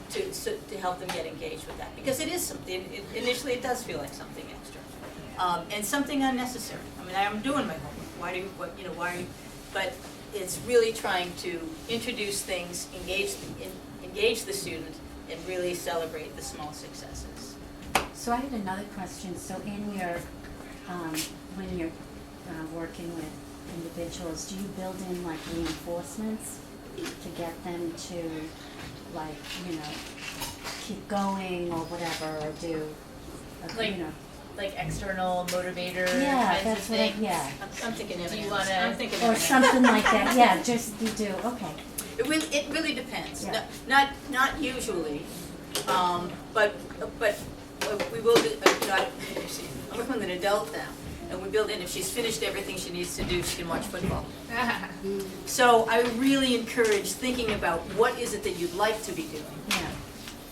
to help them get engaged with that, because it is something. Initially, it does feel like something extra and something unnecessary. I mean, I'm doing my homework. Why are you? But it's really trying to introduce things, engage the student, and really celebrate the small successes. So I had another question. So in your, when you're working with individuals, do you build in like reinforcements to get them to keep going or whatever, or do, like external motivator yeah, kinds that's of what things? I'm thinking Do you M&Ms. wanna- I'm thinking or M&Ms. something like that, yeah, just you do, okay. It really depends. Yeah. Not usually, but we will do. I'm working with an adult now, and we build in, if she's finished everything she needs to do, she can watch football. So I really encourage thinking about what is it that you'd like to be doing, Yeah.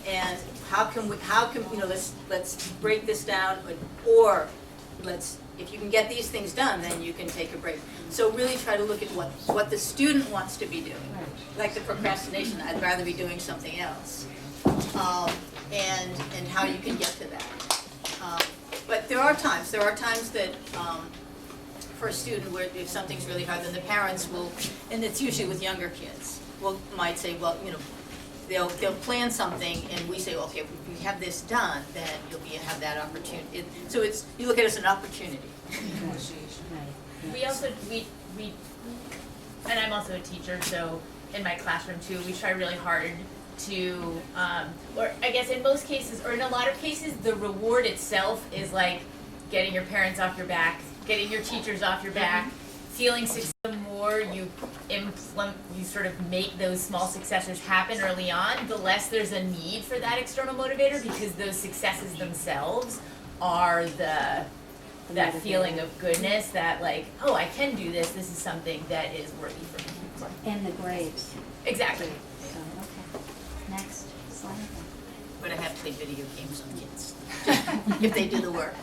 and how can let's break this down, or if you can get these things done, then you can take a break. So really try to look at what the student wants to be doing, like the procrastination. I'd rather be doing something else, and how you can get to that. But there are times that for a student where if something's really hard, then the parents will, and it's usually with younger kids, might say, well, they'll plan something, and we say, well, okay, if we have this done, then you'll have that opportunity. So you look at it as an opportunity. We also, and I'm also a teacher, so in my classroom too, we try really hard to, or I guess in most cases, or in a lot of cases, the reward itself is like getting your parents off your back, getting your teachers off your back, feeling success. The more you sort of make those small successes happen early on, the less there's a need for that external motivator, because those successes themselves are that feeling of goodness, that like, oh, I can do this, this is something that is worthy for me. And the grades. Exactly. So, okay. Next slide. But I have to play video games on kids if they do the work.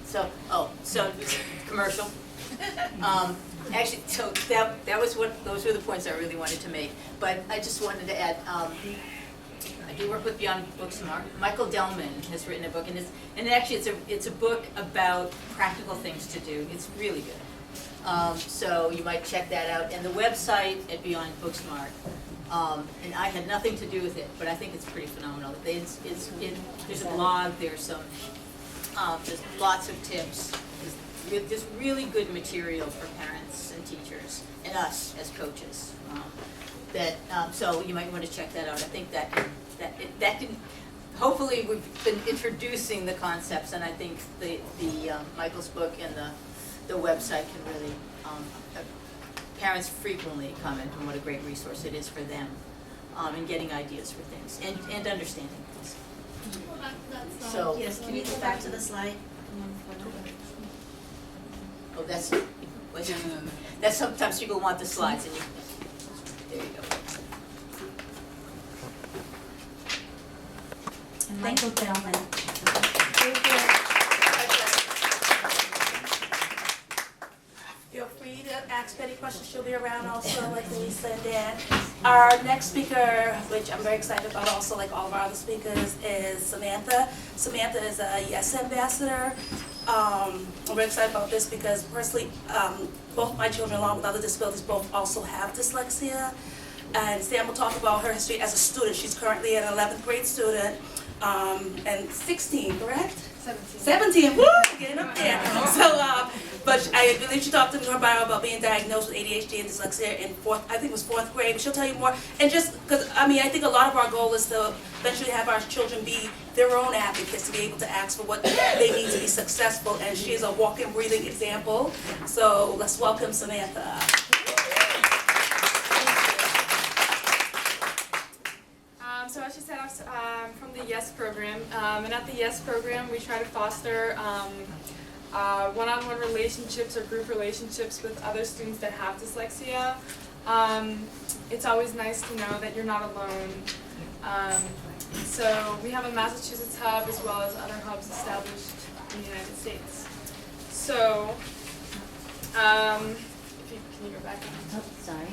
So commercial. Actually, so that was those were the points I really wanted to make. But I just wanted to add, I do work with Beyond BookSmart. Michael Delman has written a book, and actually it's a book about practical things to do. It's really good. So you might check that out. And the website at Beyond BookSmart. And I had nothing to do with it, but I think it's pretty phenomenal. There's a blog. There's lots of tips. There's really good material for parents and teachers and us as coaches. So you might want to check that out. I think that can hopefully we've been introducing the concepts, and I think the Michael's book and the website can really. Parents frequently comment on what a great resource it is for them in getting ideas for things and understanding things. So Yes, can you go back to the slide? oh, that's sometimes people want the slides, and there you go. And Michael Delman. Feel free to ask Betty questions. She'll be around also, like Louisa and Dan. Our next speaker, which I'm very excited about also, like all of our other speakers, is Samantha. Samantha is a YES ambassador. I'm very excited about this because personally, both my children, along with other disabilities, both also have dyslexia. And Sam will talk about her history as a student. She's currently an 11th grade student, and 16, correct? 17, woo, getting up there. So, but I believe she talked to her about being diagnosed with ADHD and dyslexia in fourth grade. But she'll tell you more. And just because, I think a lot of our goal is to eventually have our children be their own advocates, to be able to ask for what they need to be successful. And she is a walking, breathing example. So let's welcome Samantha. So as she said, I'm from the YES program, and at the YES program we try to foster one-on-one relationships or group relationships with other students that have dyslexia. It's always nice to know that you're not alone. So we have a Massachusetts hub as well as other hubs established in the United States. So, can you go back? Oh, sorry.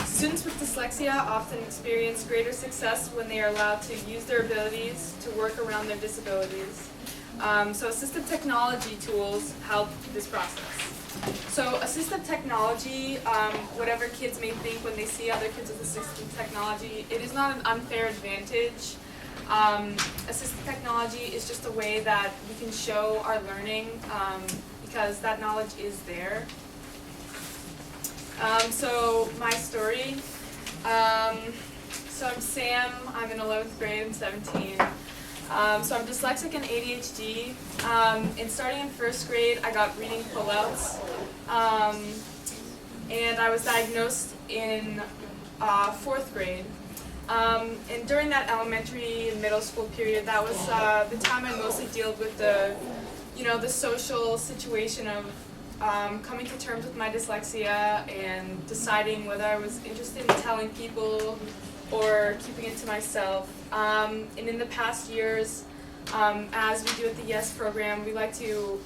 Students with dyslexia often experience greater success when they are allowed to use their abilities to work around their disabilities. So assistive technology tools help this process. So assistive technology, whatever kids may think when they see other kids with assistive technology, it is not an unfair advantage. Assistive technology is just a way that we can show our learning because that knowledge is there. So my story, so I'm Sam, I'm in 11th grade, I'm 17. So I'm dyslexic and ADHD. And starting in 1st grade, I got reading pullouts. And I was diagnosed in 4th grade. And during that elementary and middle school period, that was the time I mostly dealt with the social situation of coming to terms with my dyslexia and deciding whether I was interested in telling people or keeping it to myself. And in the past years, as we do at the YES program, we like to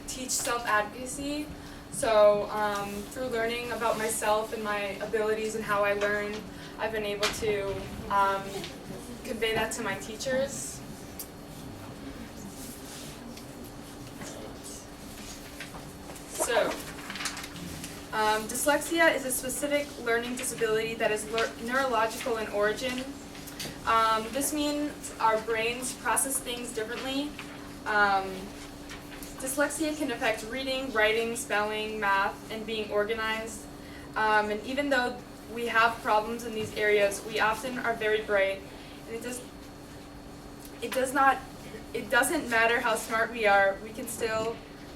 teach self-advocacy. So through learning about myself and my abilities and how I learn, I've been able to convey that to my teachers. So, dyslexia is a specific learning disability that is neurological in origin. This means our brains process things differently. Dyslexia can affect reading, writing, spelling, math, and being organized. And even though we have problems in these areas, we often are very bright. And it doesn't matter how smart we are, we can still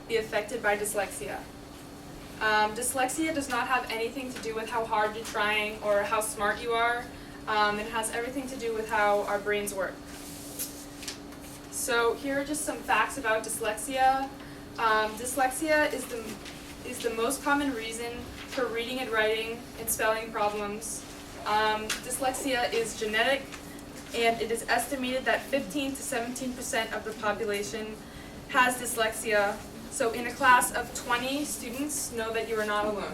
be affected by dyslexia. Dyslexia does not have anything to do with how hard you're trying or how smart you are. It has everything to do with how our brains work. So here are just some facts about dyslexia. Dyslexia is the most common reason for reading and writing and spelling problems. Dyslexia is genetic, and it is estimated that 15 to 17% of the population has dyslexia. So in a class of 20 students, know that you are not alone.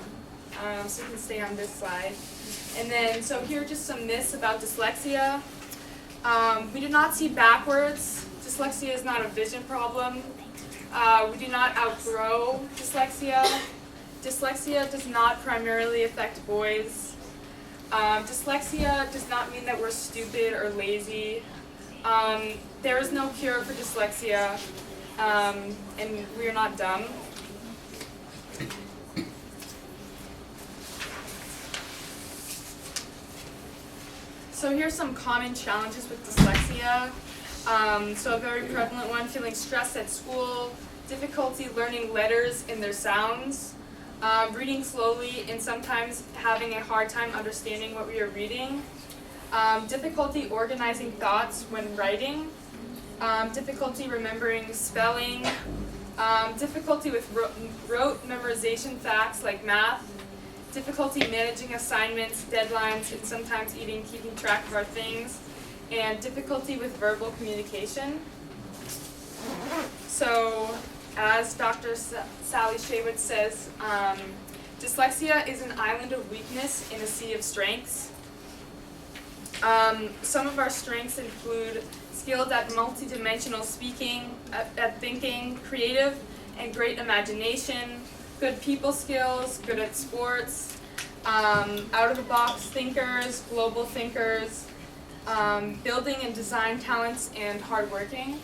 So you can stay on this slide. And then, so here are just some myths about dyslexia. We do not see backwards. Dyslexia is not a vision problem. We do not outgrow dyslexia. Dyslexia does not primarily affect boys. Dyslexia does not mean that we're stupid or lazy. There is no cure for dyslexia, and we are not dumb. So here's some common challenges with dyslexia. So a very prevalent one, feeling stressed at school, difficulty learning letters and their sounds, reading slowly and sometimes having a hard time understanding what we are reading, difficulty organizing thoughts when writing, difficulty remembering spelling, difficulty with rote memorization facts like math, difficulty managing assignments, deadlines, and sometimes even keeping track of our things, and difficulty with verbal communication. So, as Dr. Sally Shaywitz says, dyslexia is an island of weakness in a sea of strengths. Some of our strengths include skilled at multidimensional speaking, at thinking, creative and great imagination, good people skills, good at sports, out-of-the-box thinkers, global thinkers, building and design talents, and hardworking.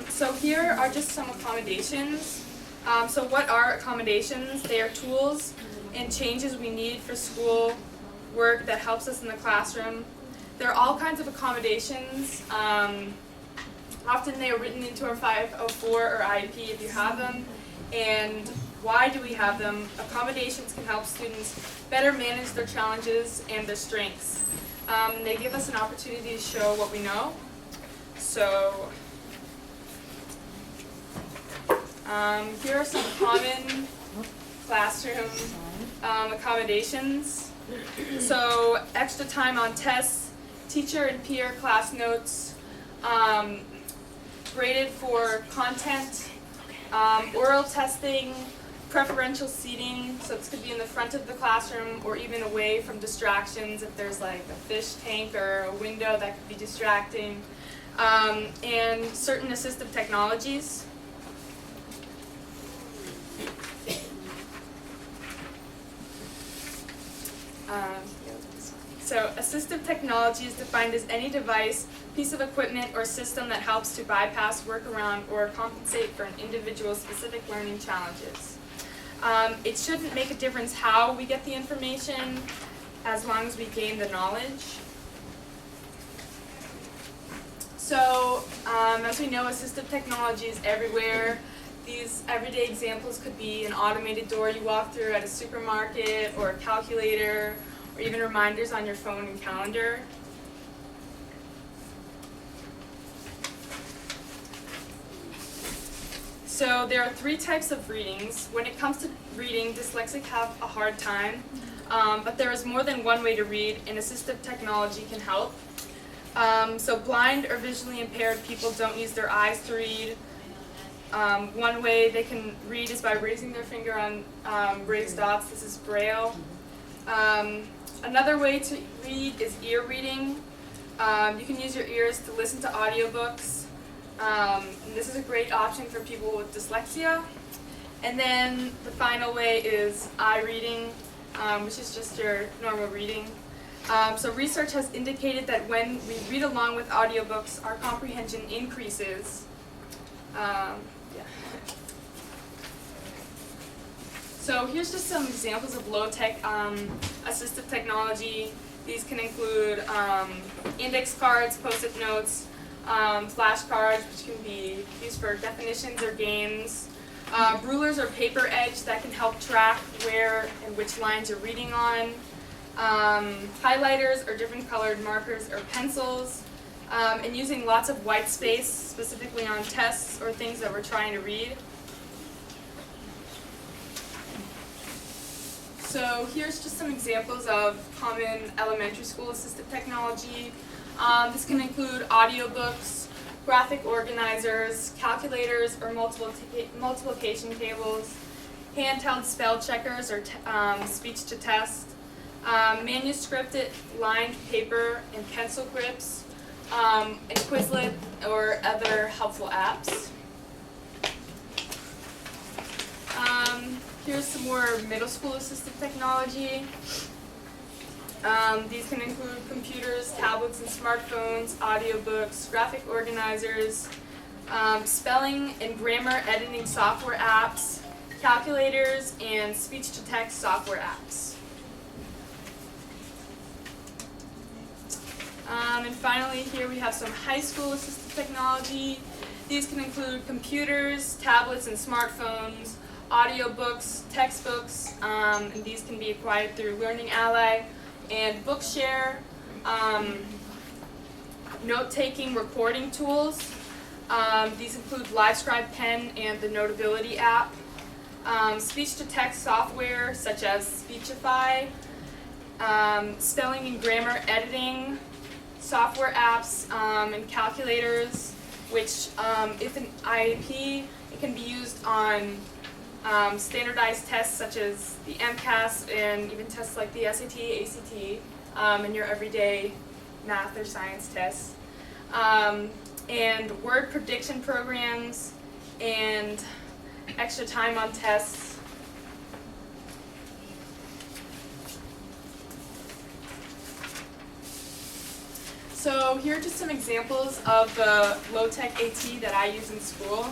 So here are just some accommodations. So what are accommodations? They are tools and changes we need for school work that helps us in the classroom. There are all kinds of accommodations. Often they are written into our 504 or IEP if you have them. And why do we have them? Accommodations can help students better manage their challenges and their strengths. They give us an opportunity to show what we know. So here are some common classroom accommodations. So extra time on tests, teacher and peer class notes, graded for content, oral testing, preferential seating, so this could be in the front of the classroom or even away from distractions if there's like a fish tank or a window that could be distracting, and certain assistive technologies. So assistive technology is defined as any device, piece of equipment, or system that helps to bypass, work around, or compensate for an individual's specific learning challenges. It shouldn't make a difference how we get the information, as long as we gain the knowledge. So, as we know, assistive technology is everywhere. These everyday examples could be an automated door you walk through at a supermarket, or a calculator, or even reminders on your phone and calendar. So there are 3 types of readings. When it comes to reading, dyslexics have a hard time, but there is more than one way to read, and assistive technology can help. So blind or visually impaired people don't use their eyes to read. One way they can read is by raising their finger on raised dots. This is Braille. Another way to read is ear reading. You can use your ears to listen to audiobooks. And this is a great option for people with dyslexia. And then the final way is eye reading, which is just your normal reading. So research has indicated that when we read along with audiobooks, our comprehension increases. So here's just some examples of low-tech assistive technology. These can include index cards, post-it notes, flashcards, which can be used for definitions or games, rulers or paper edge that can help track where and which lines you're reading on, highlighters or different colored markers or pencils, and using lots of white space, specifically on tests or things that we're trying to read. So here's just some examples of common elementary school assistive technology. This can include audiobooks, graphic organizers, calculators or multiplication tables, handheld spell checkers or speech-to-text, manuscripted lined paper and pencil grips, and Quizlet or other helpful apps. Here's some more middle school assistive technology. These can include computers, tablets, and smartphones, audiobooks, graphic organizers, spelling and grammar editing software apps, calculators, and speech-to-text software apps. And finally, here we have some high school assistive technology. These can include computers, tablets, and smartphones, audiobooks, textbooks, and these can be acquired through Learning Ally and Bookshare, note-taking recording tools. These include LiveScribe Pen and the Notability app, speech-to-text software such as Speechify, spelling and grammar editing software apps, and calculators, which if an IAP, it can be used on standardized tests such as the MCAS and even tests like the SAT, ACT, and your everyday math or science tests. And word prediction programs and extra time on tests. So here are just some examples of the low-tech AT that I use in school.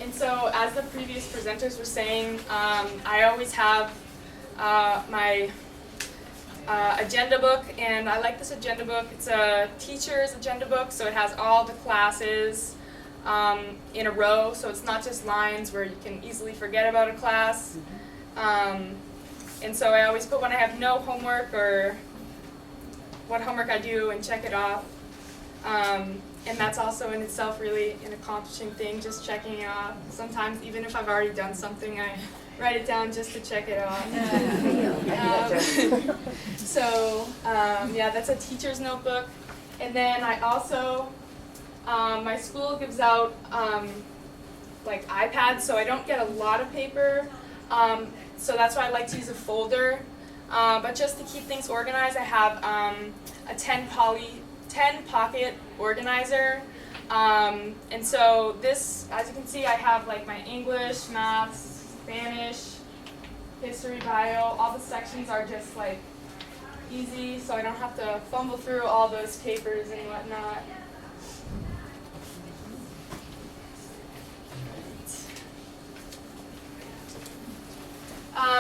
And so, as the previous presenters were saying, I always have my agenda book, and I like this agenda book. It's a teacher's agenda book, so it has all the classes in a row, so it's not just lines where you can easily forget about a class. And so I always put when I have no homework or what homework I do and check it off. And that's also in itself really an accomplishing thing, just checking it off. Sometimes even if I've already done something, I write it down just to check it off. Yeah, that's a teacher's notebook. And then I also, my school gives out like iPads, so I don't get a lot of paper. So that's why I like to use a folder. But just to keep things organized, I have a 10 pocket organizer. And so this, as you can see, I have like my English, math, Spanish, history, bio. All the sections are just like easy, so I don't have to fumble through all those papers and whatnot.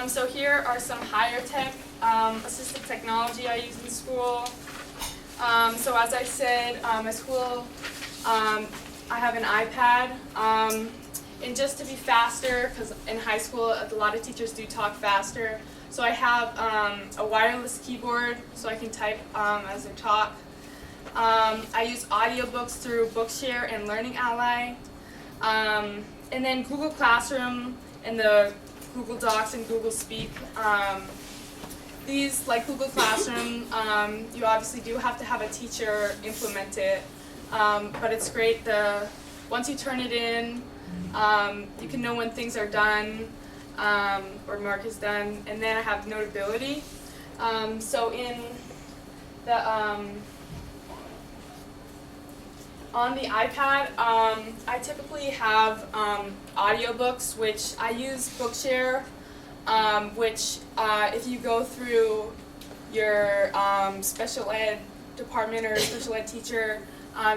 So here are some higher tech assistive technology I use in school. So as I said, my school I have an iPad, and just to be faster, because in high school a lot of teachers do talk faster, so I have a wireless keyboard so I can type as I talk. I use audiobooks through Bookshare and Learning Ally. And then Google Classroom and the Google Docs and Google Speak. These, like Google Classroom, you obviously do have to have a teacher implement it, but it's great. Once you turn it in, you can know when things are done, or mark is done, and then I have Notability. So in the on the iPad, I typically have audiobooks, which I use Bookshare, which if you go through your special ed department or special ed teacher,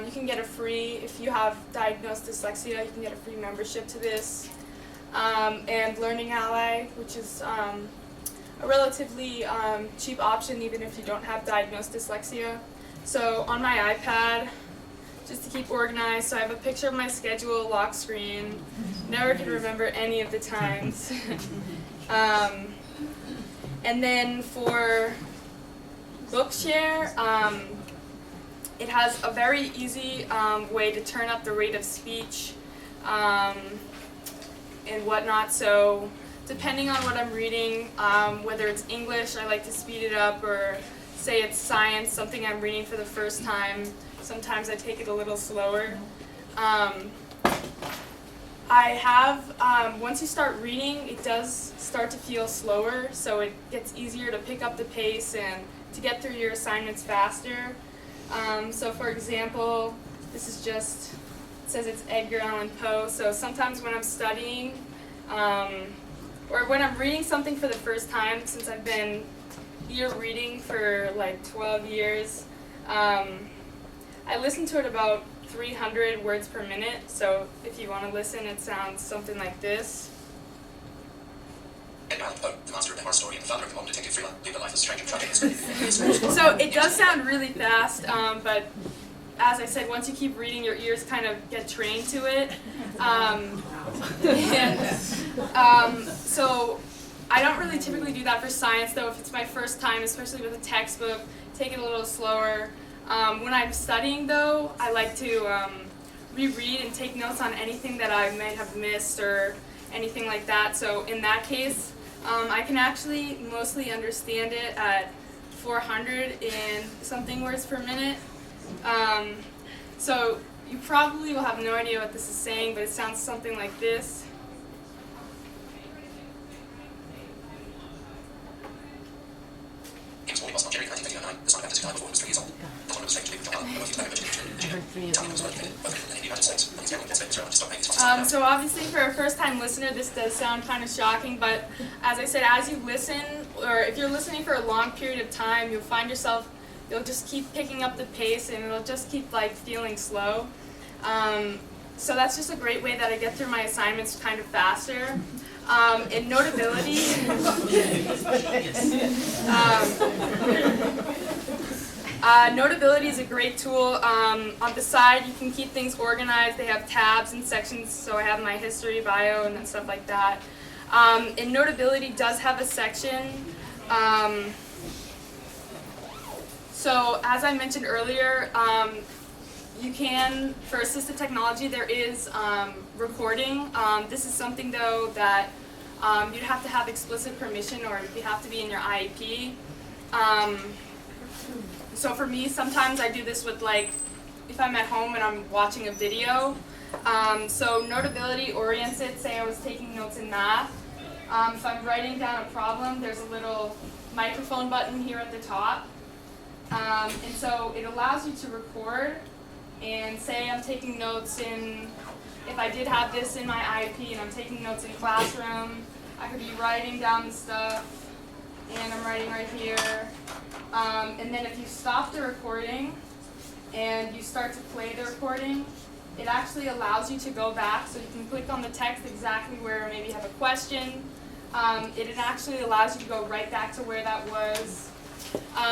you can get a free, if you have diagnosed dyslexia, you can get a free membership to this. And Learning Ally, which is a relatively cheap option even if you don't have diagnosed dyslexia. So on my iPad, just to keep organized, so I have a picture of my schedule, lock screen, never can remember any of the times. And then for Bookshare, it has a very easy way to turn up the rate of speech and whatnot. So depending on what I'm reading, whether it's English, I like to speed it up, or say it's science, something I'm reading for the first time, sometimes I take it a little slower. I have, once you start reading, it does start to feel slower, so it gets easier to pick up the pace and to get through your assignments faster. So for example, this is just, it says it's Edgar Allan Poe, so sometimes when I'm studying, or when I'm reading something for the first time, since I've been here reading for like 12 years, I listen to it about 300 words per minute, so if you want to listen, it sounds something like this. So it does sound really fast, but as I said, once you keep reading, your ears kind of get trained to it. So I don't really typically do that for science, though. If it's my first time, especially with a textbook, take it a little slower. When I'm studying, though, I like to reread and take notes on anything that I may have missed or anything like that. So in that case, I can actually mostly understand it at 400 and something words per minute. So you probably will have no idea what this is saying, but it sounds something like this. So obviously for a first-time listener, this does sound kind of shocking, but as I said, as you listen, or if you're listening for a long period of time, you'll find yourself, you'll just keep picking up the pace, and it'll just keep like feeling slow. So that's just a great way that I get through my assignments kind of faster. In Notability, Notability is a great tool. On the side, you can keep things organized. They have tabs and sections, so I have my history, bio, and stuff like that. And Notability does have a section. So as I mentioned earlier, you can, for assistive technology, there is recording. This is something, though, that you'd have to have explicit permission, or you have to be in your IEP. So for me, sometimes I do this with, like, if I'm at home and I'm watching a video. So Notability orients it, say I was taking notes in math. If I'm writing down a problem, there's a little microphone button here at the top. And so it allows you to record, and say I'm taking notes in, if I did have this in my IEP and I'm taking notes in classroom, I could be writing down the stuff, and I'm writing right here. And then if you stop the recording and you start to play the recording, it actually allows you to go back, so you can click on the text exactly where maybe you have a question. It actually allows you to go right back to where that was.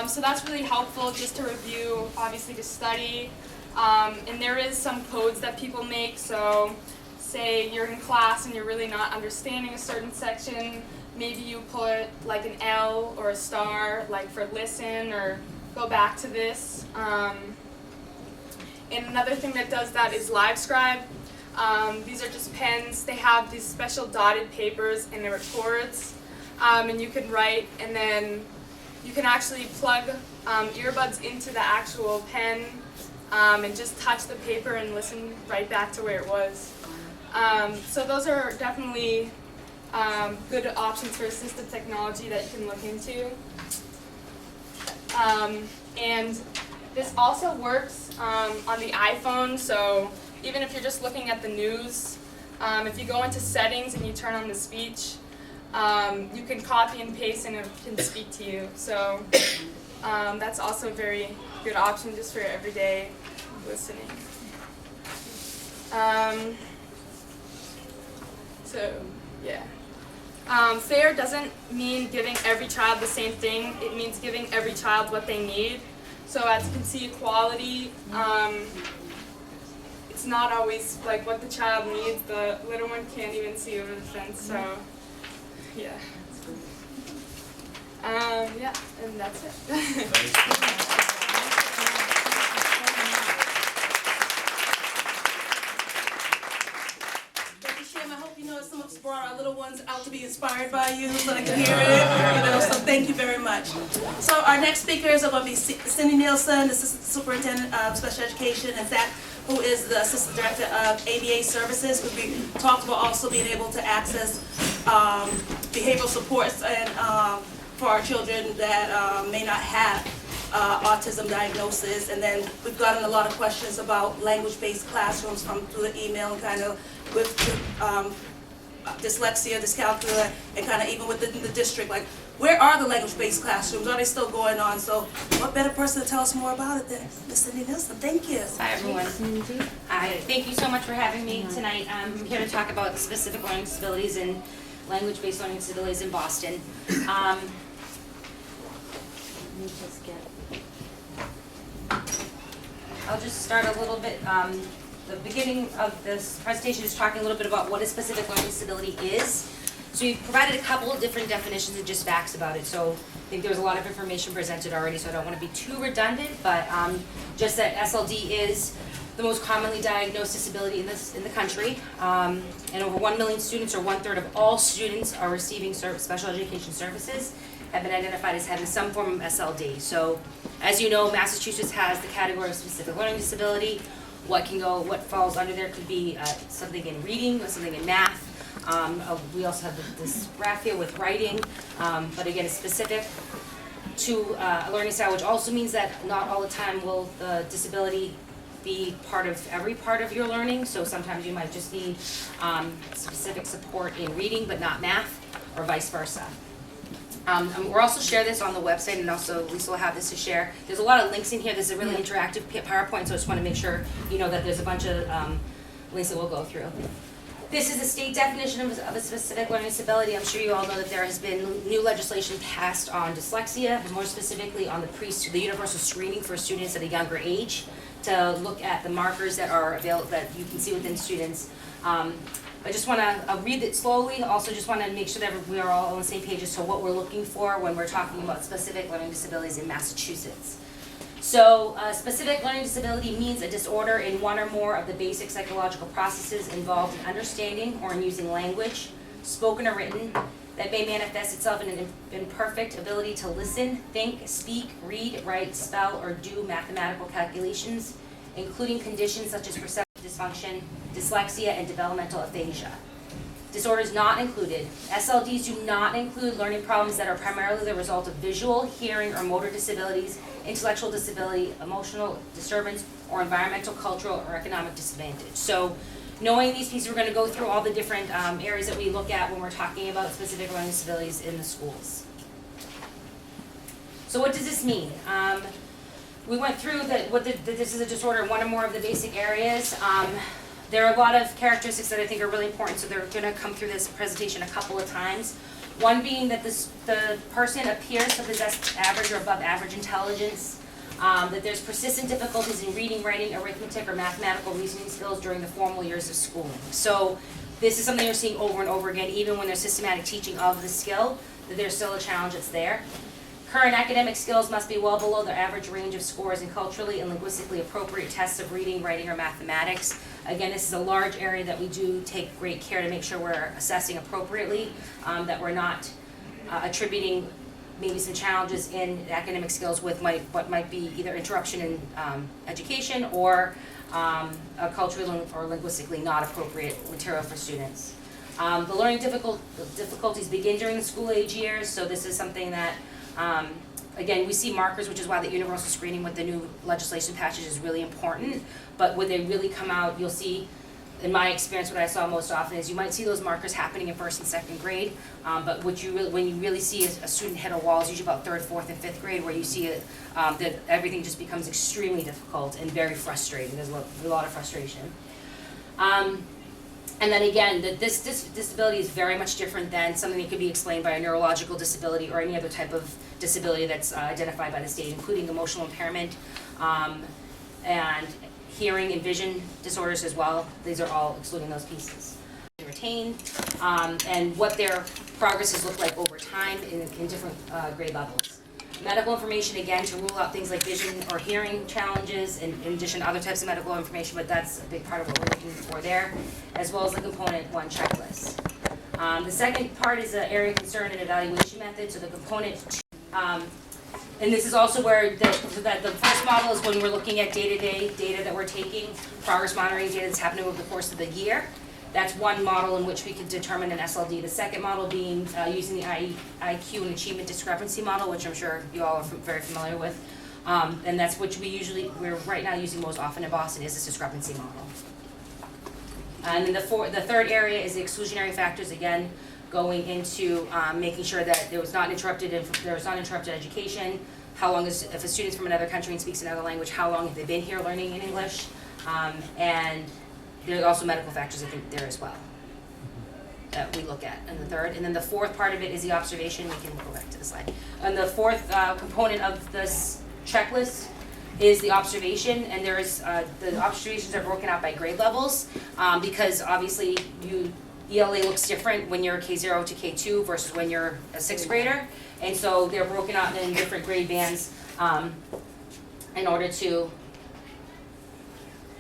So that's really helpful just to review, obviously to study. And there is some codes that people make, so say you're in class and you're really not understanding a certain section, maybe you put like an L or a star, like for listen or go back to this. And another thing that does that is LiveScribe. These are just pens. They have these special dotted papers and it records. And you can write, and then you can actually plug earbuds into the actual pen and just touch the paper and listen right back to where it was. So those are definitely good options for assistive technology that you can look into. And this also works on the iPhone, so even if you're just looking at the news, if you go into settings and you turn on the speech, you can copy and paste and it can speak to you. So that's also a very good option just for your everyday listening. So, yeah. Fair doesn't mean giving every child the same thing. It means giving every child what they need. So as you can see, equality, it's not always like what the child needs. The little one can't even see over the fence, so yeah. Yeah, and that's it. I hope you know some of us brought our little ones out to be inspired by you so they can hear it. So thank you very much. So our next speakers are going to be Cindie Nielson, the Assistant Superintendent of Special Education, and Zach, who is the Assistant Director of ABA Services, who we talked about also being able to access behavioral supports and for our children that may not have autism diagnosis. And then we've gotten a lot of questions about language-based classrooms through the email and kind of with dyslexia, dyscalculia, and kind of even within the district, like where are the language-based classrooms? Are they still going on? So what better person to tell us more about it than Ms. Cindie Nielson? Thank you. Hi everyone. Hi, thank you so much for having me tonight. I'm here to talk about specific learning disabilities and language-based learning disabilities in Boston. Let me just get. I'll just start a little bit, the beginning of this presentation is talking a little bit about what a specific learning disability is. So we've provided a couple of different definitions and just facts about it. So I think there was a lot of information presented already, so I don't want to be too redundant, but just that SLD is the most commonly diagnosed disability in the country. And over 1 million students, or 1/3 of all students, are receiving special education services, have been identified as having some form of SLD. So as you know, Massachusetts has the category of specific learning disability. What falls under there could be something in reading, or something in math. We also have this graph here with writing, but again, it's specific to a learning style, which also means that not all the time will the disability be every part of your learning. So sometimes you might just need specific support in reading, but not math, or vice versa. We'll also share this on the website, and also Lisa will have this to share. There's a lot of links in here. This is a really interactive PowerPoint, so I just want to make sure you know that there's a bunch of links that we'll go through. This is a state definition of a specific learning disability. I'm sure you all know that there has been new legislation passed on dyslexia, more specifically on the universal screening for students at a younger age, to look at the markers that are available that you can see within students. I just want to read it slowly. Also just want to make sure that we are all on the same page as to what we're looking for when we're talking about specific learning disabilities in Massachusetts. So specific learning disability means a disorder in one or more of the basic psychological processes involved in understanding or in using language, spoken or written, that may manifest itself in an imperfect ability to listen, think, speak, read, write, spell, or do mathematical calculations, including conditions such as perceptual dysfunction, dyslexia, and developmental aphasia. Disorders not included. SLDs do not include learning problems that are primarily the result of visual, hearing, or motor disabilities, intellectual disability, emotional disturbance, or environmental, cultural, or economic disadvantage. So knowing these pieces, we're going to go through all the different areas that we look at when we're talking about specific learning disabilities in the schools. So what does this mean? We went through that this is a disorder in one or more of the basic areas. There are a lot of characteristics that I think are really important, so they're going to come through this presentation a couple of times. One being that the person appears to possess average or above average intelligence. that there's persistent difficulties in reading, writing, arithmetic, or mathematical reasoning skills during the formal years of schooling. So this is something you're seeing over and over again, even when there's systematic teaching of the skill, that there's still a challenge that's there. Current academic skills must be well below the average range of scores in culturally and linguistically appropriate tests of reading, writing, or mathematics. Again, this is a large area that we do take great care to make sure we're assessing appropriately, that we're not attributing maybe some challenges in academic skills with what might be either interruption in education or a culturally or linguistically not appropriate material for students. The learning difficulties begin during the school age years, so this is something that, again, we see markers, which is why the universal screening with the new legislation passage is really important, but when they really come out, you'll see, in my experience, what I saw most often is you might see those markers happening in 1st and 2nd grade, but when you really see a student hit a wall is usually about 3rd, 4th, and 5th grade, where you see it, that everything just becomes extremely difficult and very frustrating. There's a lot of frustration. And then again, this disability is very much different than something that could be explained by a neurological disability or any other type of disability that's identified by the state, including emotional impairment, and hearing and vision disorders as well. These are all excluding those pieces. Retain, and what their progresses look like over time in different grade levels. Medical information, again, to rule out things like vision or hearing challenges, and in addition to other types of medical information, but that's a big part of what we're looking for there, as well as the component 1 checklist. The second part is the area of concern and evaluation method, so the component 2, and this is also where the first model is when we're looking at day-to-day data that we're taking, progress monitoring data that's happening over the course of the year. That's one model in which we could determine an SLD. The second model being using the IQ and achievement discrepancy model, which I'm sure you all are very familiar with. And that's which we're right now using most often in Boston is this discrepancy model. And then the third area is the exclusionary factors, again, going into making sure that there was not interrupted education, how long is, if a student's from another country and speaks another language, how long have they been here learning in English, and there are also medical factors, I think, there as well that we look at in the third. And then the fourth part of it is the observation. We can go back to the slide. And the fourth component of this checklist is the observation, and there is the observations are broken out by grade levels because obviously ELA looks different when you're K0 to K2 versus when you're a 6th grader, and so they're broken out in different grade bands in order to.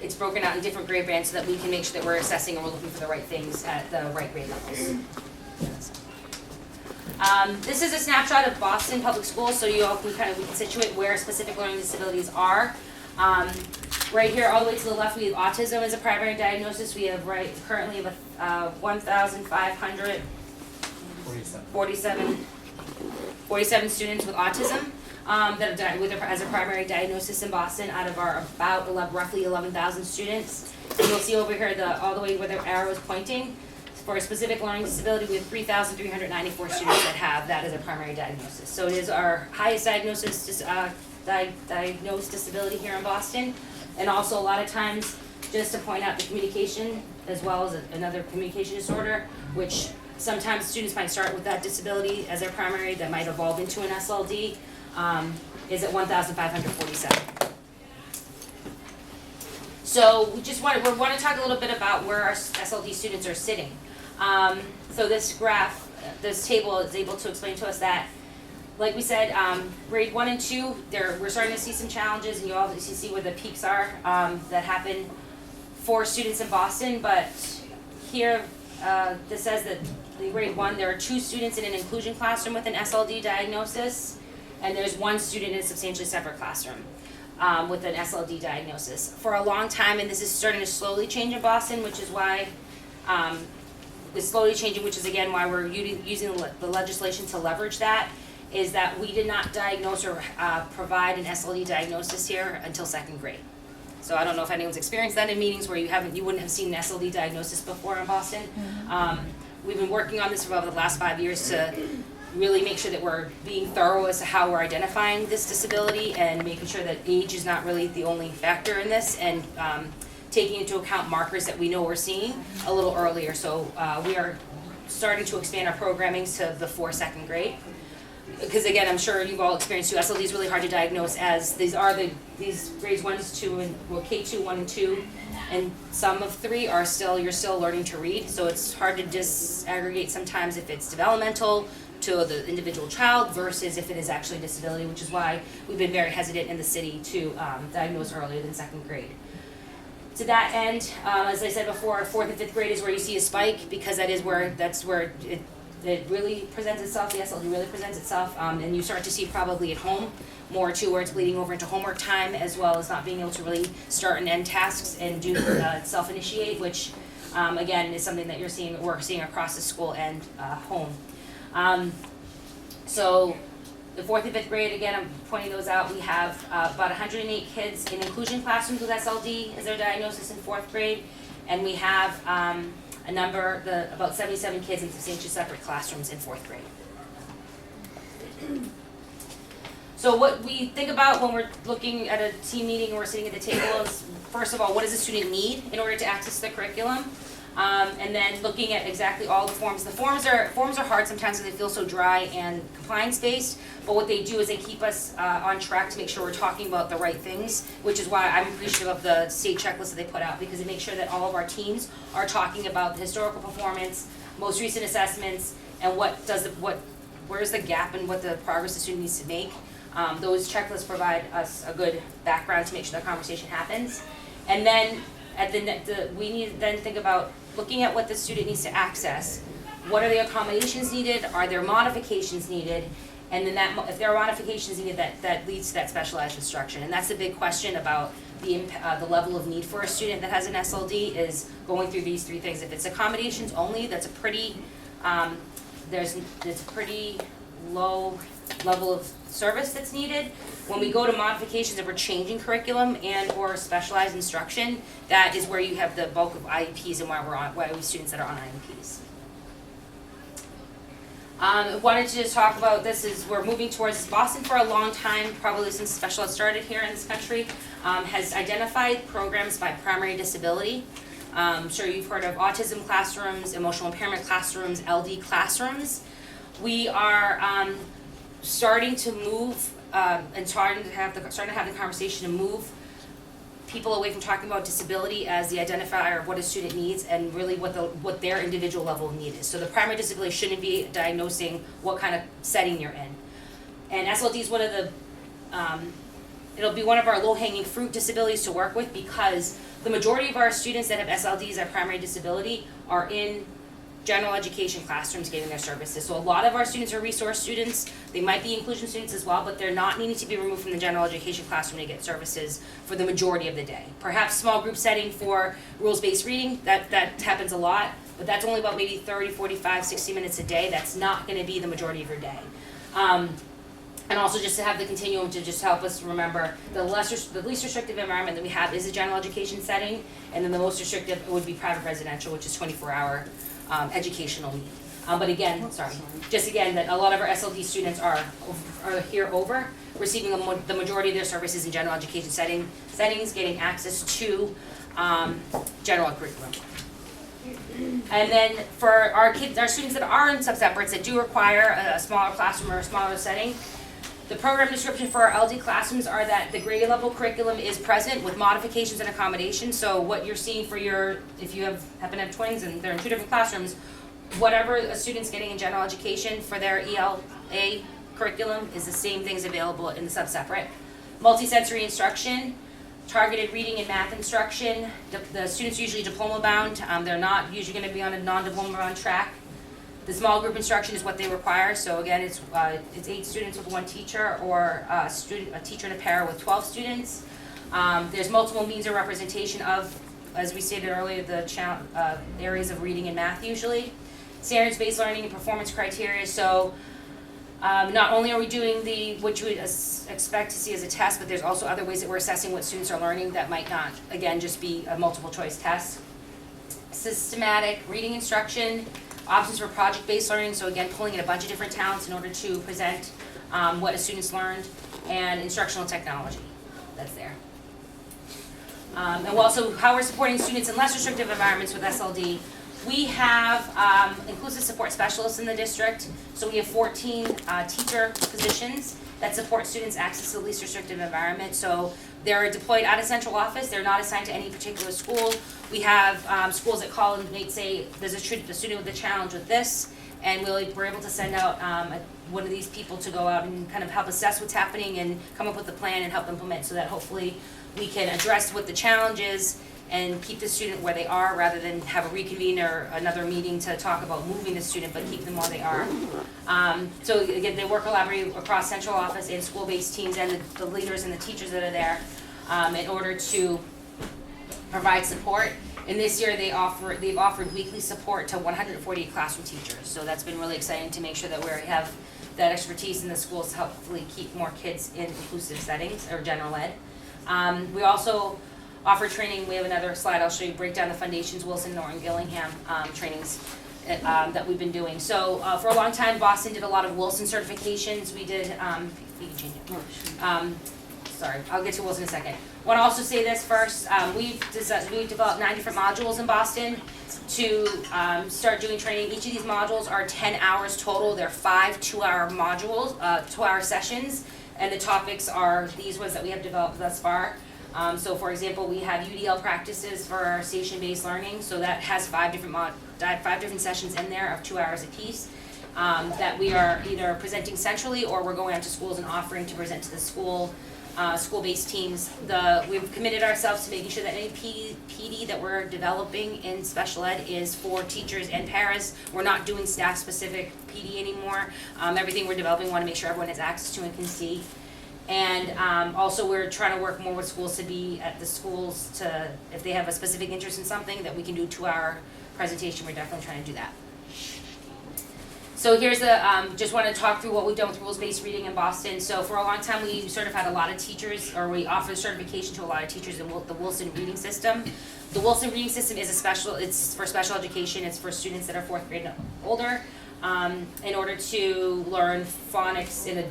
It's broken out in different grade bands so that we can make sure that we're assessing and we're looking for the right things at the right grade levels. This is a snapshot of Boston Public Schools, so you all can we can situate where specific learning disabilities are. Right here, all the way to the left, we have autism as a primary diagnosis. We have currently 1,547 students with autism. That have as a primary diagnosis in Boston out of our roughly 11,000 students. And you'll see over here all the way where the arrow is pointing. For a specific learning disability, we have 3,394 students that have that as a primary diagnosis. So it is our highest diagnosed disability here in Boston. And also a lot of times, just to point out the communication as well as another communication disorder, which sometimes students might start with that disability as their primary that might evolve into an SLD. Is at 1,547. So we want to talk a little bit about where our SLD students are sitting. So this graph, this table is able to explain to us that, like we said, grade 1 and 2, we're starting to see some challenges, and you obviously see where the peaks are that happen for students in Boston. But here, this says that in grade 1, there are 2 students in an inclusion classroom with an SLD diagnosis. And there's 1 student in a substantially separate classroom with an SLD diagnosis. For a long time, and this is starting to slowly change in Boston, which is why it's slowly changing, which is again why we're using the legislation to leverage that, is that we did not diagnose or provide an SLD diagnosis here until 2nd grade. So I don't know if anyone's experienced that in meetings where you wouldn't have seen an SLD diagnosis before in Boston. Mm-hmm. We've been working on this for over the last 5 years to really make sure that we're being thorough as to how we're identifying this disability and making sure that age is not really the only factor in this, and taking into account markers that we know we're seeing a little earlier. So we are starting to expand our programming to before 2nd grade. because again, I'm sure you've all experienced too, SLD is really hard to diagnose as these grades 1 to 2 and, well, K2, 1 and 2, and some of 3 are you're still learning to read, so it's hard to disaggregate sometimes if it's developmental to the individual child versus if it is actually a disability, which is why we've been very hesitant in the city to diagnose earlier than 2nd grade. To that end, as I said before, 4th and 5th grade is where you see a spike, because that's where it really presents itself, the SLD really presents itself, and you start to see probably at home more too, where it's bleeding over into homework time, as well as not being able to really start and end tasks and do self-initiate, which again is something that we're seeing across the school and home. So the 4th and 5th grade, again, I'm pointing those out. We have about 108 kids in inclusion classrooms with SLD as their diagnosis in 4th grade, and we have about 77 kids in substantially separate classrooms in 4th grade. So what we think about when we're looking at a team meeting and we're sitting at the table is, first of all, what does the student need in order to access the curriculum? And then looking at exactly all the forms. The forms are hard sometimes because they feel so dry and compliance-based, but what they do is they keep us on track to make sure we're talking about the right things, which is why I'm appreciative of the state checklist that they put out, because it makes sure that all of our teams are talking about the historical performance, most recent assessments, and where's the gap and what the progress the student needs to make. Those checklists provide us a good background to make sure that conversation happens. And then we need to then think about looking at what the student needs to access. What are the accommodations needed? Are there modifications needed? And then if there are modifications needed, that leads to that specialized instruction. And that's the big question about the level of need for a student that has an SLD, is going through these 3 things. If it's accommodations only, that's a pretty low level of service that's needed. When we go to modifications, if we're changing curriculum and or specialized instruction, that is where you have the bulk of IEPs and why we have students that are on IEPs. Wanted to just talk about this is we're moving towards Boston for a long time, probably since special ed started here in this country, has identified programs by primary disability. I'm sure you've heard of autism classrooms, emotional impairment classrooms, LD classrooms. We are starting to move and starting to have the conversation to move people away from talking about disability as the identifier of what a student needs and really what their individual level of need is. So the primary disability shouldn't be diagnosing what kind of setting you're in. And SLD is one of the, it'll be one of our low-hanging fruit disabilities to work with, because the majority of our students that have SLDs, our primary disability, are in general education classrooms getting their services. So a lot of our students are resource students. They might be inclusion students as well, but they're not needing to be removed from the general education classroom to get services for the majority of the day. Perhaps small group setting for rules-based reading, that happens a lot, but that's only about maybe 30, 45, 60 minutes a day. That's not going to be the majority of your day. And also just to have the continuum to just help us remember the least restrictive environment that we have is a general education setting, and then the most restrictive would be private residential, which is 24-hour educational need. But again, just again that a lot of our SLD students are receiving the majority of their services in general education settings, getting access to general curriculum. And then for our students that are in sub-separates that do require a smaller classroom or a smaller setting, the program description for our LD classrooms are that the grade level curriculum is present with modifications and accommodations. So what you're seeing for if you happen to have twins and they're in 2 different classrooms, whatever a student's getting in general education for their ELA curriculum is the same things available in the sub-separate. Multisensory instruction, targeted reading and math instruction. The students are usually diploma bound. They're not usually going to be on a non-diploma bound track. The small group instruction is what they require. So again, it's 8 students with 1 teacher, or a teacher and a para with 12 students. There's multiple means of representation of, as we stated earlier, the areas of reading and math usually. Standards-based learning and performance criteria. So not only are we doing what you would expect to see as a test, but there's also other ways that we're assessing what students are learning that might not, again, just be a multiple choice test. Systematic reading instruction. Options for project-based learning, so again, pulling in a bunch of different talents in order to present what a student's learned, and instructional technology, that's there. And also how we're supporting students in less restrictive environments with SLD. We have inclusive support specialists in the district, so we have 14 teacher positions that support students' access to the least restrictive environment. So they're deployed out of central office, they're not assigned to any particular school. We have schools that call and they say, there's a student with a challenge with this, and we're able to send out one of these people to go out and kind of help assess what's happening and come up with a plan and help implement, so that hopefully we can address what the challenge is and keep the student where they are, rather than have a reconvene or another meeting to talk about moving the student, but keep them where they are. So again, they work collaboratively across central office and school-based teams and the leaders and the teachers that are there in order to provide support. And this year they've offered weekly support to 148 classroom teachers. So that's been really exciting to make sure that we have that expertise in the schools to hopefully keep more kids in inclusive settings or general ed. We also offer training. We have another slide I'll show you, break down the Foundations, Wilson, Norton, Gillingham trainings that we've been doing. So for a long time, Boston did a lot of Wilson certifications. We did, you can change it. Sorry, I'll get to Wilson in a second. I want to also say this first. We've developed 9 different modules in Boston to start doing training. Each of these modules are 10 hours total. They're 5 2-hour modules, 2-hour sessions, and the topics are these ones that we have developed thus far. So for example, we have UDL practices for our station-based learning, so that has 5 different sessions in there of 2 hours apiece, that we are either presenting centrally or we're going out to schools and offering to present to the school-based teams. We've committed ourselves to making sure that any PD that we're developing in special ed is for teachers and paras. We're not doing staff-specific PD anymore. Everything we're developing, we want to make sure everyone has access to and can see. And also we're trying to work more with schools to be at the schools to, if they have a specific interest in something, that we can do a 2-hour presentation. We're definitely trying to do that. So here's just want to talk through what we've done with rules-based reading in Boston. So for a long time we certified a lot of teachers, or we offer certification to a lot of teachers in the Wilson reading system. The Wilson reading system is it's for special education. It's for students that are 4th grade and older. In order to learn phonics in a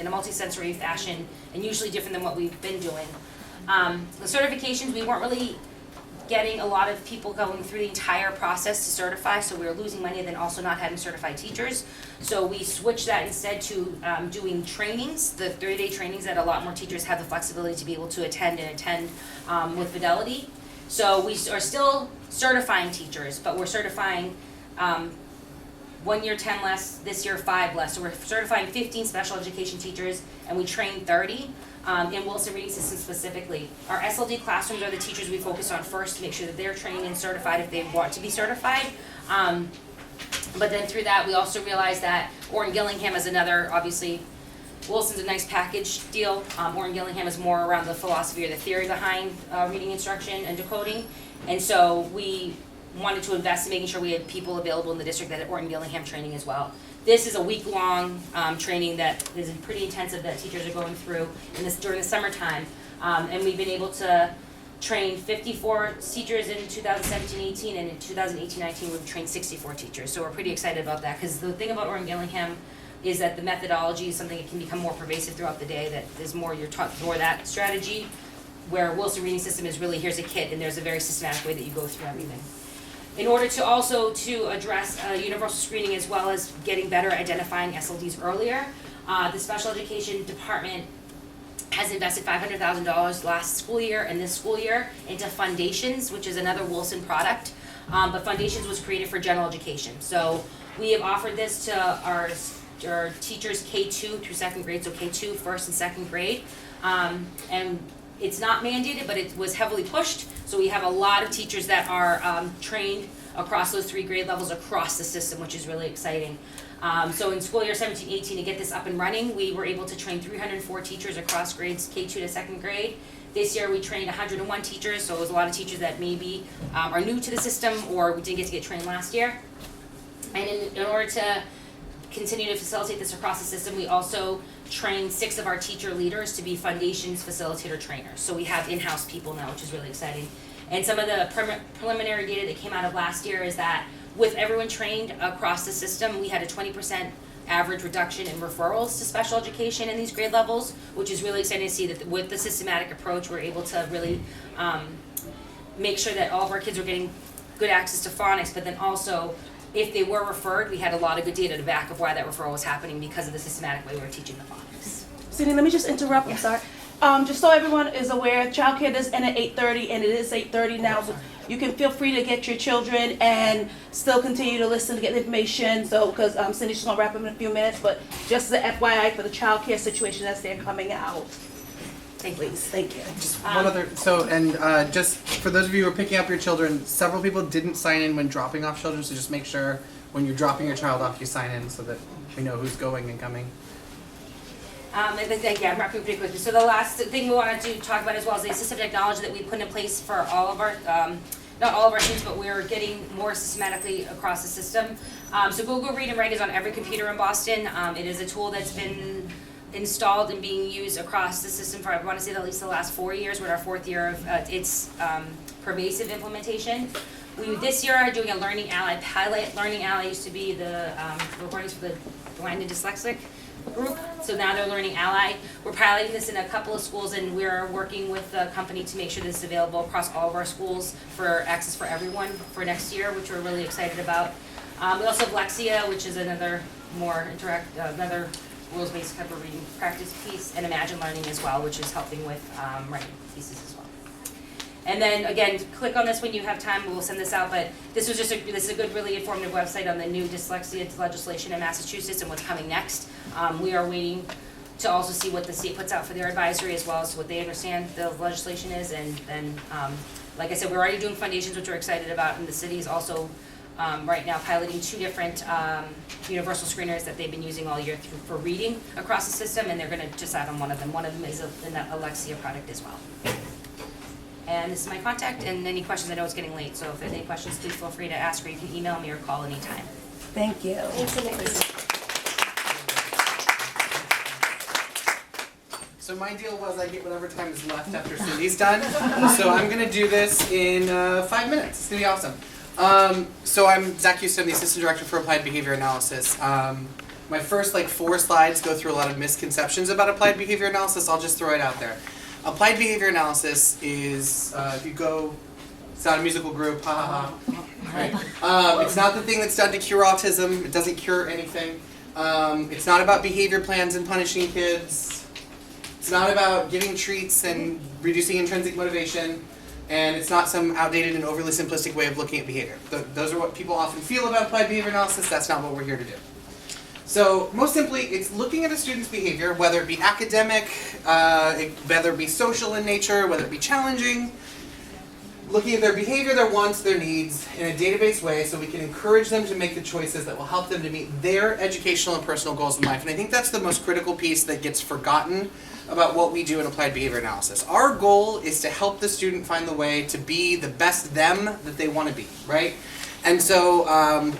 multisensory fashion, and usually different than what we've been doing. The certifications, we weren't really getting a lot of people going through the entire process to certify, so we were losing money and then also not having certified teachers. So we switched that instead to doing trainings, the 30-day trainings that a lot more teachers have the flexibility to be able to attend with fidelity. So we are still certifying teachers, but we're certifying 1 year 10 less, this year 5 less. So we're certifying 15 special education teachers, and we train 30 in Wilson Reading System specifically. Our SLD classrooms are the teachers we focus on first to make sure that they're trained and certified if they want to be certified. But then through that, we also realized that Orton Gillingham is another, obviously, Wilson's a nice package deal. Orton Gillingham is more around the philosophy or the theory behind reading instruction and decoding. And so we wanted to invest in making sure we had people available in the district that had Orton Gillingham training as well. This is a week-long training that is pretty intensive that teachers are going through during the summertime. And we've been able to train 54 teachers in 2017-18, and in 2018-19 we've trained 64 teachers. So we're pretty excited about that, because the thing about Orton Gillingham is that the methodology is something that can become more pervasive throughout the day, that there's more, you're taught more that strategy, where Wilson Reading System is really, here's a kit and there's a very systematic way that you go through everything. In order to also address universal screening as well as getting better at identifying SLDs earlier, the special education department has invested $500,000 last school year and this school year into Foundations, which is another Wilson product. But Foundations was created for general education. So we have offered this to our teachers K2 through 2nd grade, so K2, 1st and 2nd grade. And it's not mandated, but it was heavily pushed. So we have a lot of teachers that are trained across those 3 grade levels across the system, which is really exciting. So in school year 17-18, to get this up and running, we were able to train 304 teachers across grades K2 to 2nd grade. This year we trained 101 teachers, so it was a lot of teachers that maybe are new to the system or we didn't get trained last year. And in order to continue to facilitate this across the system, we also trained 6 of our teacher leaders to be Foundations facilitator trainers. So we have in-house people now, which is really exciting. And some of the preliminary data that came out of last year is that with everyone trained across the system, we had a 20% average reduction in referrals to special education in these grade levels, which is really exciting to see that with the systematic approach, we're able to really make sure that all of our kids are getting good access to phonics, but then also, if they were referred, we had a lot of good data to back of why that referral was happening because of the systematic way we were teaching the phonics. Cindie, let me just interrupt, I'm sorry. Just so everyone is aware, childcare does end at 8:30, and it is 8:30 now. So you can feel free to get your children and still continue to listen to get information. So, because Cindy's just gonna wrap up in a few minutes, but just as a FYI for the childcare situation as they're coming out. Please, thank you. Just one other, just for those of you who are picking up your children, several people didn't sign in when dropping off children, so just make sure when you're dropping your child off, you sign in so that we know who's going and coming. I'm wrapping pretty quickly. So the last thing we wanted to talk about as well is the assistive technology that we put in place for all of our, not all of our students, but we're getting more systematically across the system. So Google Read and Write is on every computer in Boston. It is a tool that's been installed and being used across the system for, I want to say, at least the last 4 years. We're in our 4th year of its pervasive implementation. We this year are doing a Learning Ally pilot. Learning Ally used to be the recordings for the blind and dyslexic group, so now they're Learning Ally. We're piloting this in a couple of schools, and we're working with the company to make sure this is available across all of our schools for access for everyone for next year, which we're really excited about. We also have Lexia, which is another more another rules-based type of reading practice piece, and Imagine Learning as well, which is helping with writing pieces as well. And then again, click on this when you have time. We'll send this out. But this was just this is a good, really informative website on the new dyslexia legislation in Massachusetts and what's coming next. We are waiting to also see what the state puts out for their advisory as well as what they understand the legislation is. And then, like I said, we're already doing foundations, which we're excited about, and the city is also right now piloting 2 different universal screeners that they've been using all year through for reading across the system, and they're going to decide on one of them. One of them is in that Alexia product as well. And this is my contact, and any questions, I know it's getting late, so if there's any questions, please feel free to ask, or you can email me or call anytime. Thank you. So my deal was I get whatever time is left after Cindy's done. So I'm going to do this in 5 minutes. It's going to be awesome. So I'm Zach Houston, I'm the Assistant Director for Applied Behavior Analysis. My first 4 slides go through a lot of misconceptions about applied behavior analysis. I'll just throw it out there. Applied behavior analysis is, if you go, it's not a musical group, ha ha ha. Right? It's not the thing that's done to cure autism. It doesn't cure anything. It's not about behavior plans and punishing kids. It's not about giving treats and reducing intrinsic motivation. And it's not some outdated and overly simplistic way of looking at behavior. Those are what people often feel about applied behavior analysis. That's not what we're here to do. So, most simply, it's looking at a student's behavior, whether it be academic, whether it be social in nature, whether it be challenging, looking at their behavior, their wants, their needs in a database way so we can encourage them to make the choices that will help them to meet their educational and personal goals in life. And I think that's the most critical piece that gets forgotten about what we do in applied behavior analysis. Our goal is to help the student find the way to be the best them that they want to be, right? And so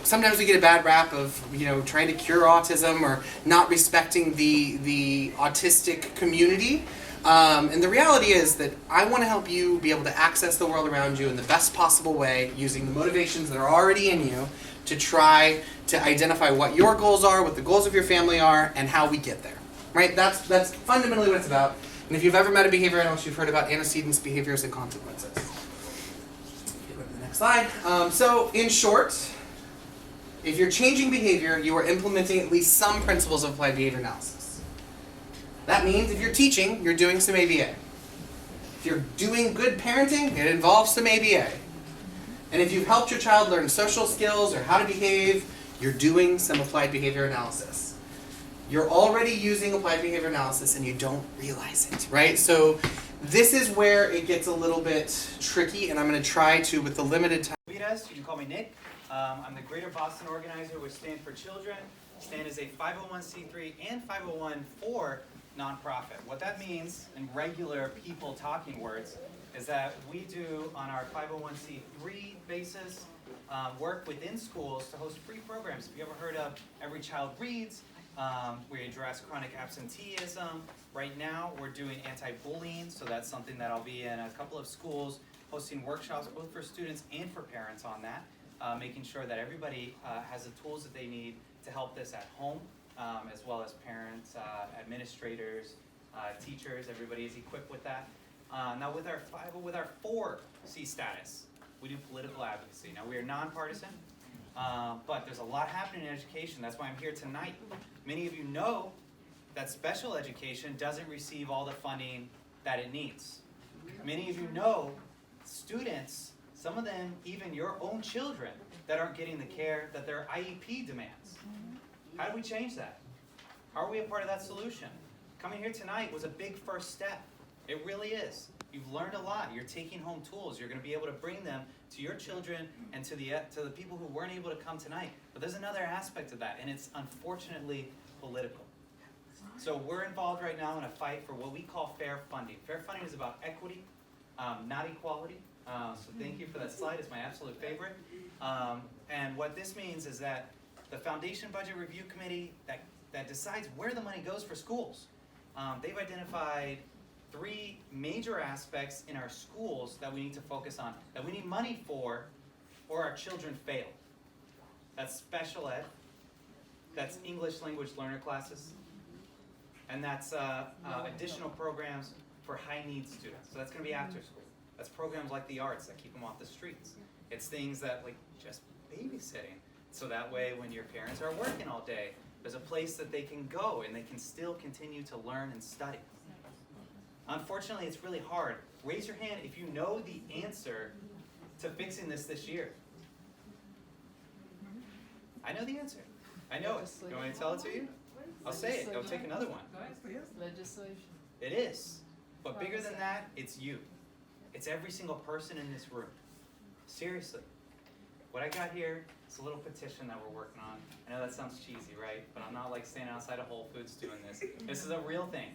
sometimes we get a bad rap of trying to cure autism or not respecting the autistic community. And the reality is that I want to help you be able to access the world around you in the best possible way using the motivations that are already in you to try to identify what your goals are, what the goals of your family are, and how we get there. Right? That's fundamentally what it's about. And if you've ever met a behavior analyst, you've heard about antecedents, behaviors, and consequences. Slide. So, in short, if you're changing behavior, you are implementing at least some principles of applied behavior analysis. That means if you're teaching, you're doing some ABA. If you're doing good parenting, it involves some ABA. And if you've helped your child learn social skills or how to behave, you're doing some applied behavior analysis. You're already using applied behavior analysis and you don't realize it, right? So, this is where it gets a little bit tricky, and I'm going to try to, with the limited time. You can call me Nick. I'm the Greater Boston organizer with Stand for Children. Stand is a 501c3 and 501(4) nonprofit. What that means, in regular people talking words, is that we do, on our 501c3 basis, work within schools to host free programs. Have you ever heard of Every Child Reads? We address chronic absenteeism. Right now, we're doing anti-bullying, so that's something that I'll be in a couple of schools hosting workshops both for students and for parents on that, making sure that everybody has the tools that they need to help this at home, as well as parents, administrators, teachers. Everybody is equipped with that. Now, with our 4C status, we do political advocacy. Now, we are nonpartisan, but there's a lot happening in education. That's why I'm here tonight. Many of you know that special education doesn't receive all the funding that it needs. Many of you know students, some of them even your own children, that aren't getting the care that their IEP demands. How do we change that? How are we a part of that solution? Coming here tonight was a big first step. It really is. You've learned a lot. You're taking home tools. You're going to be able to bring them to your children and to the people who weren't able to come tonight. But there's another aspect of that, and it's unfortunately political. So we're involved right now in a fight for what we call fair funding. Fair funding is about equity, not equality. So thank you for that slide. It's my absolute favorite. And what this means is that the Foundation Budget Review Committee that decides where the money goes for schools, they've identified 3 major aspects in our schools that we need to focus on, that we need money for, or our children fail. That's special ed, that's English language learner classes, and that's additional programs for high needs students. So that's going to be after school. That's programs like the arts that keep them off the streets. It's things that like just babysitting. So that way when your parents are working all day, there's a place that they can go and they can still continue to learn and study. Unfortunately, it's really hard. Raise your hand if you know the answer to fixing this year. I know the answer. I know it. You want me to tell it to you? I'll say it. I'll take another one. Legislation. It is. But bigger than that, it's you. It's every single person in this room. Seriously. What I got here is a little petition that we're working on. I know that sounds cheesy, right? But I'm not like standing outside of Whole Foods doing this. This is a real thing.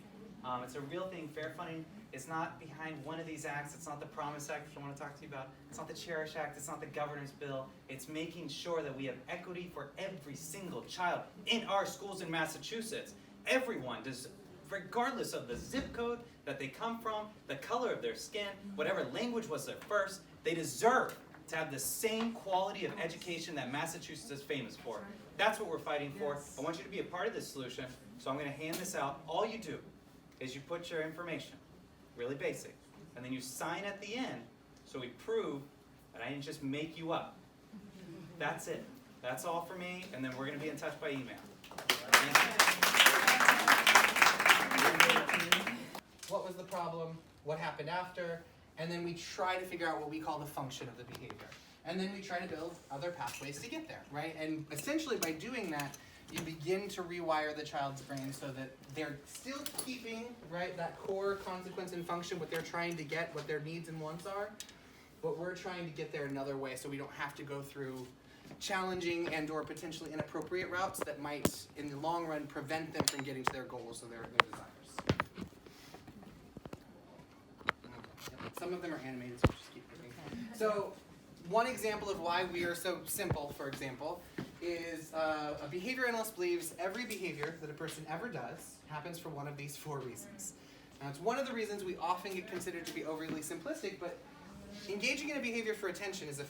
It's a real thing. Fair funding is not behind one of these acts. It's not the Promise Act, which I want to talk to you about. It's not the Cherish Act. It's not the Governor's Bill. It's making sure that we have equity for every single child in our schools in Massachusetts. Everyone does, regardless of the zip code that they come from, the color of their skin, whatever language was their first, they deserve to have the same quality of education that Massachusetts is famous for. That's what we're fighting for. I want you to be a part of this solution, so I'm going to hand this out. All you do is you put your information, really basic, and then you sign at the end so we prove that I didn't just make you up. That's it. That's all for me, and then we're going to be in touch by email. What was the problem? What happened after? And then we try to figure out what we call the function of the behavior. And then we try to build other pathways to get there, right? And essentially by doing that, you begin to rewire the child's brain so that they're still keeping, right, that core consequence and function, what they're trying to get, what their needs and wants are, but we're trying to get there another way so we don't have to go through challenging and or potentially inappropriate routes that might, in the long run, prevent them from getting to their goals or their desires. Some of them are animated, so we'll just keep moving. So one example of why we are so simple, for example, is a behavior analyst believes every behavior that a person ever does happens for one of these 4 reasons. Now, it's one of the reasons we often get considered to be overly simplistic, but engaging in a behavior for attention is a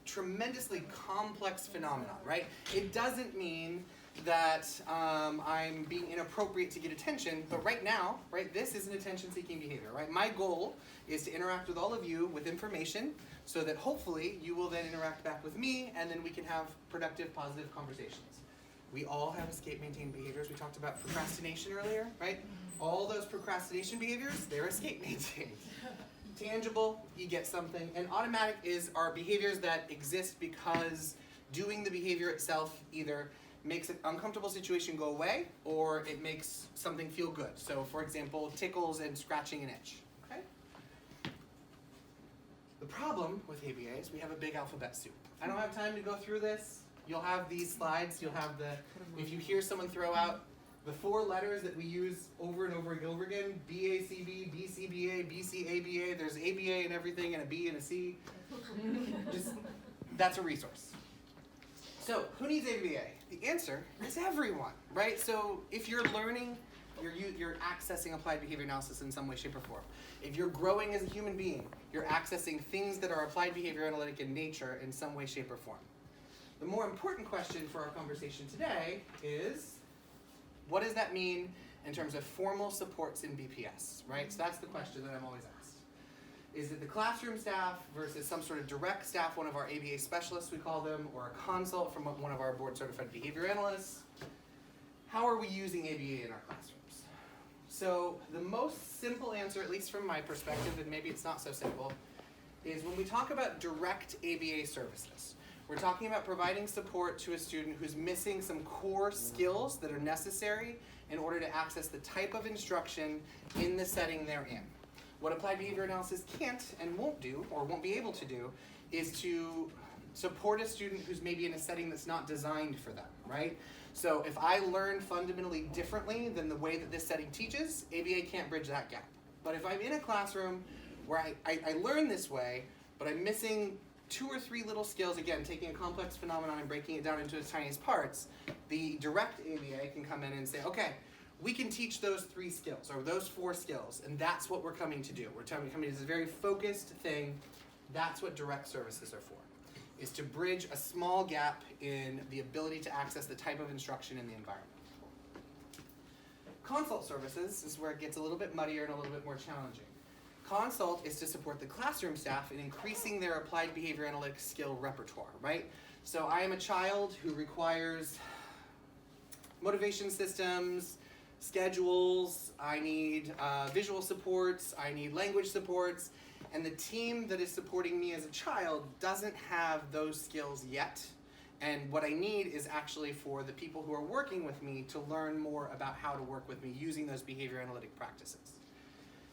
tremendously complex phenomenon, right? It doesn't mean that I'm being inappropriate to get attention, but right now, right, this is an attention-seeking behavior, right? My goal is to interact with all of you with information so that hopefully you will then interact back with me and then we can have productive, positive conversations. We all have escape-maintained behaviors. We talked about procrastination earlier, right? All those procrastination behaviors, they're escape-maintained. Tangible, you get something, and automatic is our behaviors that exist because doing the behavior itself either makes an uncomfortable situation go away or it makes something feel good. So for example, tickles and scratching an itch. Okay? The problem with ABA is we have a big alphabet soup. I don't have time to go through this. You'll have these slides, you'll have if you hear someone throw out the 4 letters that we use over and over and over again, BACB, BCBA, BCABA, there's ABA and everything and a B and a C. That's a resource. So, who needs ABA? The answer is everyone, right? So, if you're learning, you're accessing applied behavior analysis in some way, shape, or form. If you're growing as a human being, you're accessing things that are applied behavior analytic in nature in some way, shape, or form. The more important question for our conversation today is, what does that mean in terms of formal supports in BPS, right? So that's the question that I'm always asked. Is it the classroom staff versus some sort of direct staff, one of our ABA specialists we call them, or a consult from one of our board certified behavior analysts? How are we using ABA in our classrooms? So the most simple answer, at least from my perspective, and maybe it's not so simple, is when we talk about direct ABA services, we're talking about providing support to a student who's missing some core skills that are necessary in order to access the type of instruction in the setting they're in. What applied behavior analysis can't and won't do, or won't be able to do, is to support a student who's maybe in a setting that's not designed for them, right? So if I learn fundamentally differently than the way that this setting teaches, ABA can't bridge that gap. But if I'm in a classroom where I learn this way, but I'm missing 2 or 3 little skills, again, taking a complex phenomenon and breaking it down into its tiniest parts, the direct ABA can come in and say, okay, we can teach those 3 skills, or those 4 skills, and that's what we're coming to do. We're coming to this very focused thing. That's what direct services are for, is to bridge a small gap in the ability to access the type of instruction in the environment. Consult services is where it gets a little bit muddier and a little bit more challenging. Consult is to support the classroom staff in increasing their applied behavior analytics skill repertoire, right? So I am a child who requires motivation systems, schedules, I need visual supports, I need language supports, and the team that is supporting me as a child doesn't have those skills yet. And what I need is actually for the people who are working with me to learn more about how to work with me using those behavior analytic practices.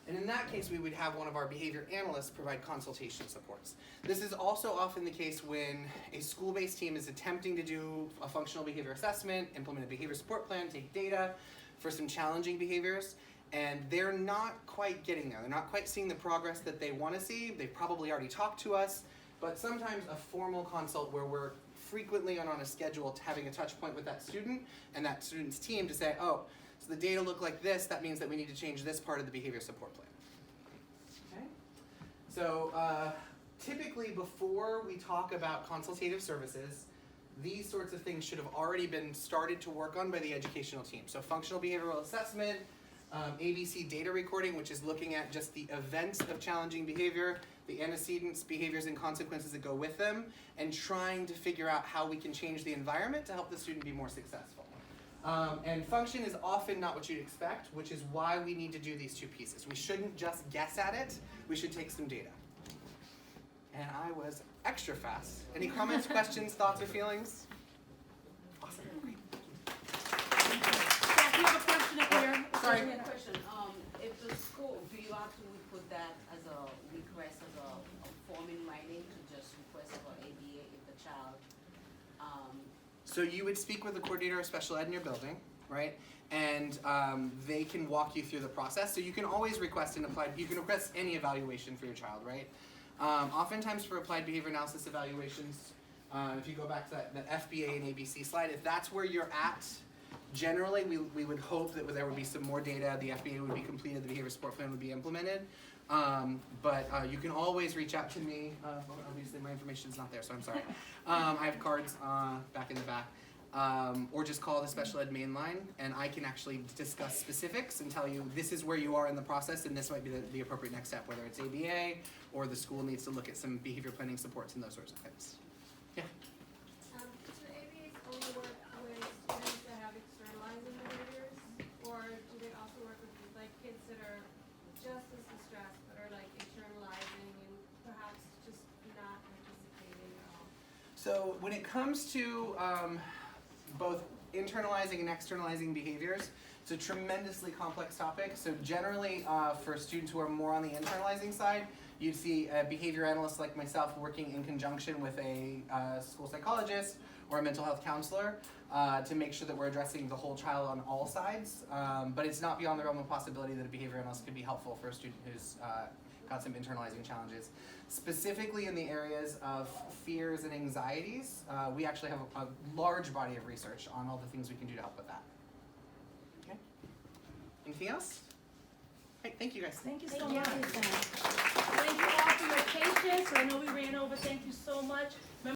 And in that case, we would have one of our behavior analysts provide consultation supports. This is also often the case when a school-based team is attempting to do a functional behavior assessment, implement a behavior support plan, take data for some challenging behaviors, and they're not quite getting there. They're not quite seeing the progress that they want to see. They've probably already talked to us, but sometimes a formal consult where we're frequently on a schedule to having a touch point with that student and that student's team to say, oh, so the data look like this, that means that we need to change this part of the behavior support plan. Okay? So typically before we talk about consultative services, these sorts of things should have already been started to work on by the educational team. So functional behavioral assessment, ABC data recording, which is looking at just the events of challenging behavior, the antecedents, behaviors, and consequences that go with them, and trying to figure out how we can change the environment to help the student be more successful. And function is often not what you'd expect, which is why we need to do these 2 pieces. We shouldn't just guess at it, we should take some data. And I was extra fast. Any comments, questions, thoughts, or feelings? Awesome, great. You have a question up here. Sorry. I have a question. If the school, do you actually put that as a request, as a form in writing to just request for ABA if the child, So you would speak with the coordinator of special ed in your building, right? And they can walk you through the process. So you can always request an applied, you can request any evaluation for your child, right? Oftentimes for applied behavior analysis evaluations, if you go back to that FBA and ABC slide, if that's where you're at, generally we would hope that there would be some more data, the FBA would be completed, the behavior support plan would be implemented. But you can always reach out to me. Obviously my information is not there, so I'm sorry. I have cards back in the back. Or just call the special ed main line, and I can actually discuss specifics and tell you this is where you are in the process, and this might be the appropriate next step, whether it's ABA or the school needs to look at some behavior planning supports and those sorts of things. Yeah? So ABAs only work with students that have externalizing behaviors, or do they also work with like kids that are just as distressed but are like internalizing and perhaps just not participating at all? So when it comes to both internalizing and externalizing behaviors, it's a tremendously complex topic. So generally for students who are more on the internalizing side, you'd see a behavior analyst like myself working in conjunction with a school psychologist or a mental health counselor to make sure that we're addressing the whole child on all sides. But it's not beyond the realm of possibility that a behavior analyst could be helpful for a student who's got some internalizing challenges. Specifically in the areas of fears and anxieties, we actually have a large body of research on all the things we can do to help with that. Okay. Anything else? Great, thank you guys. Thank you so much. Thank you all for your patience. I know we ran over. Thank you so much.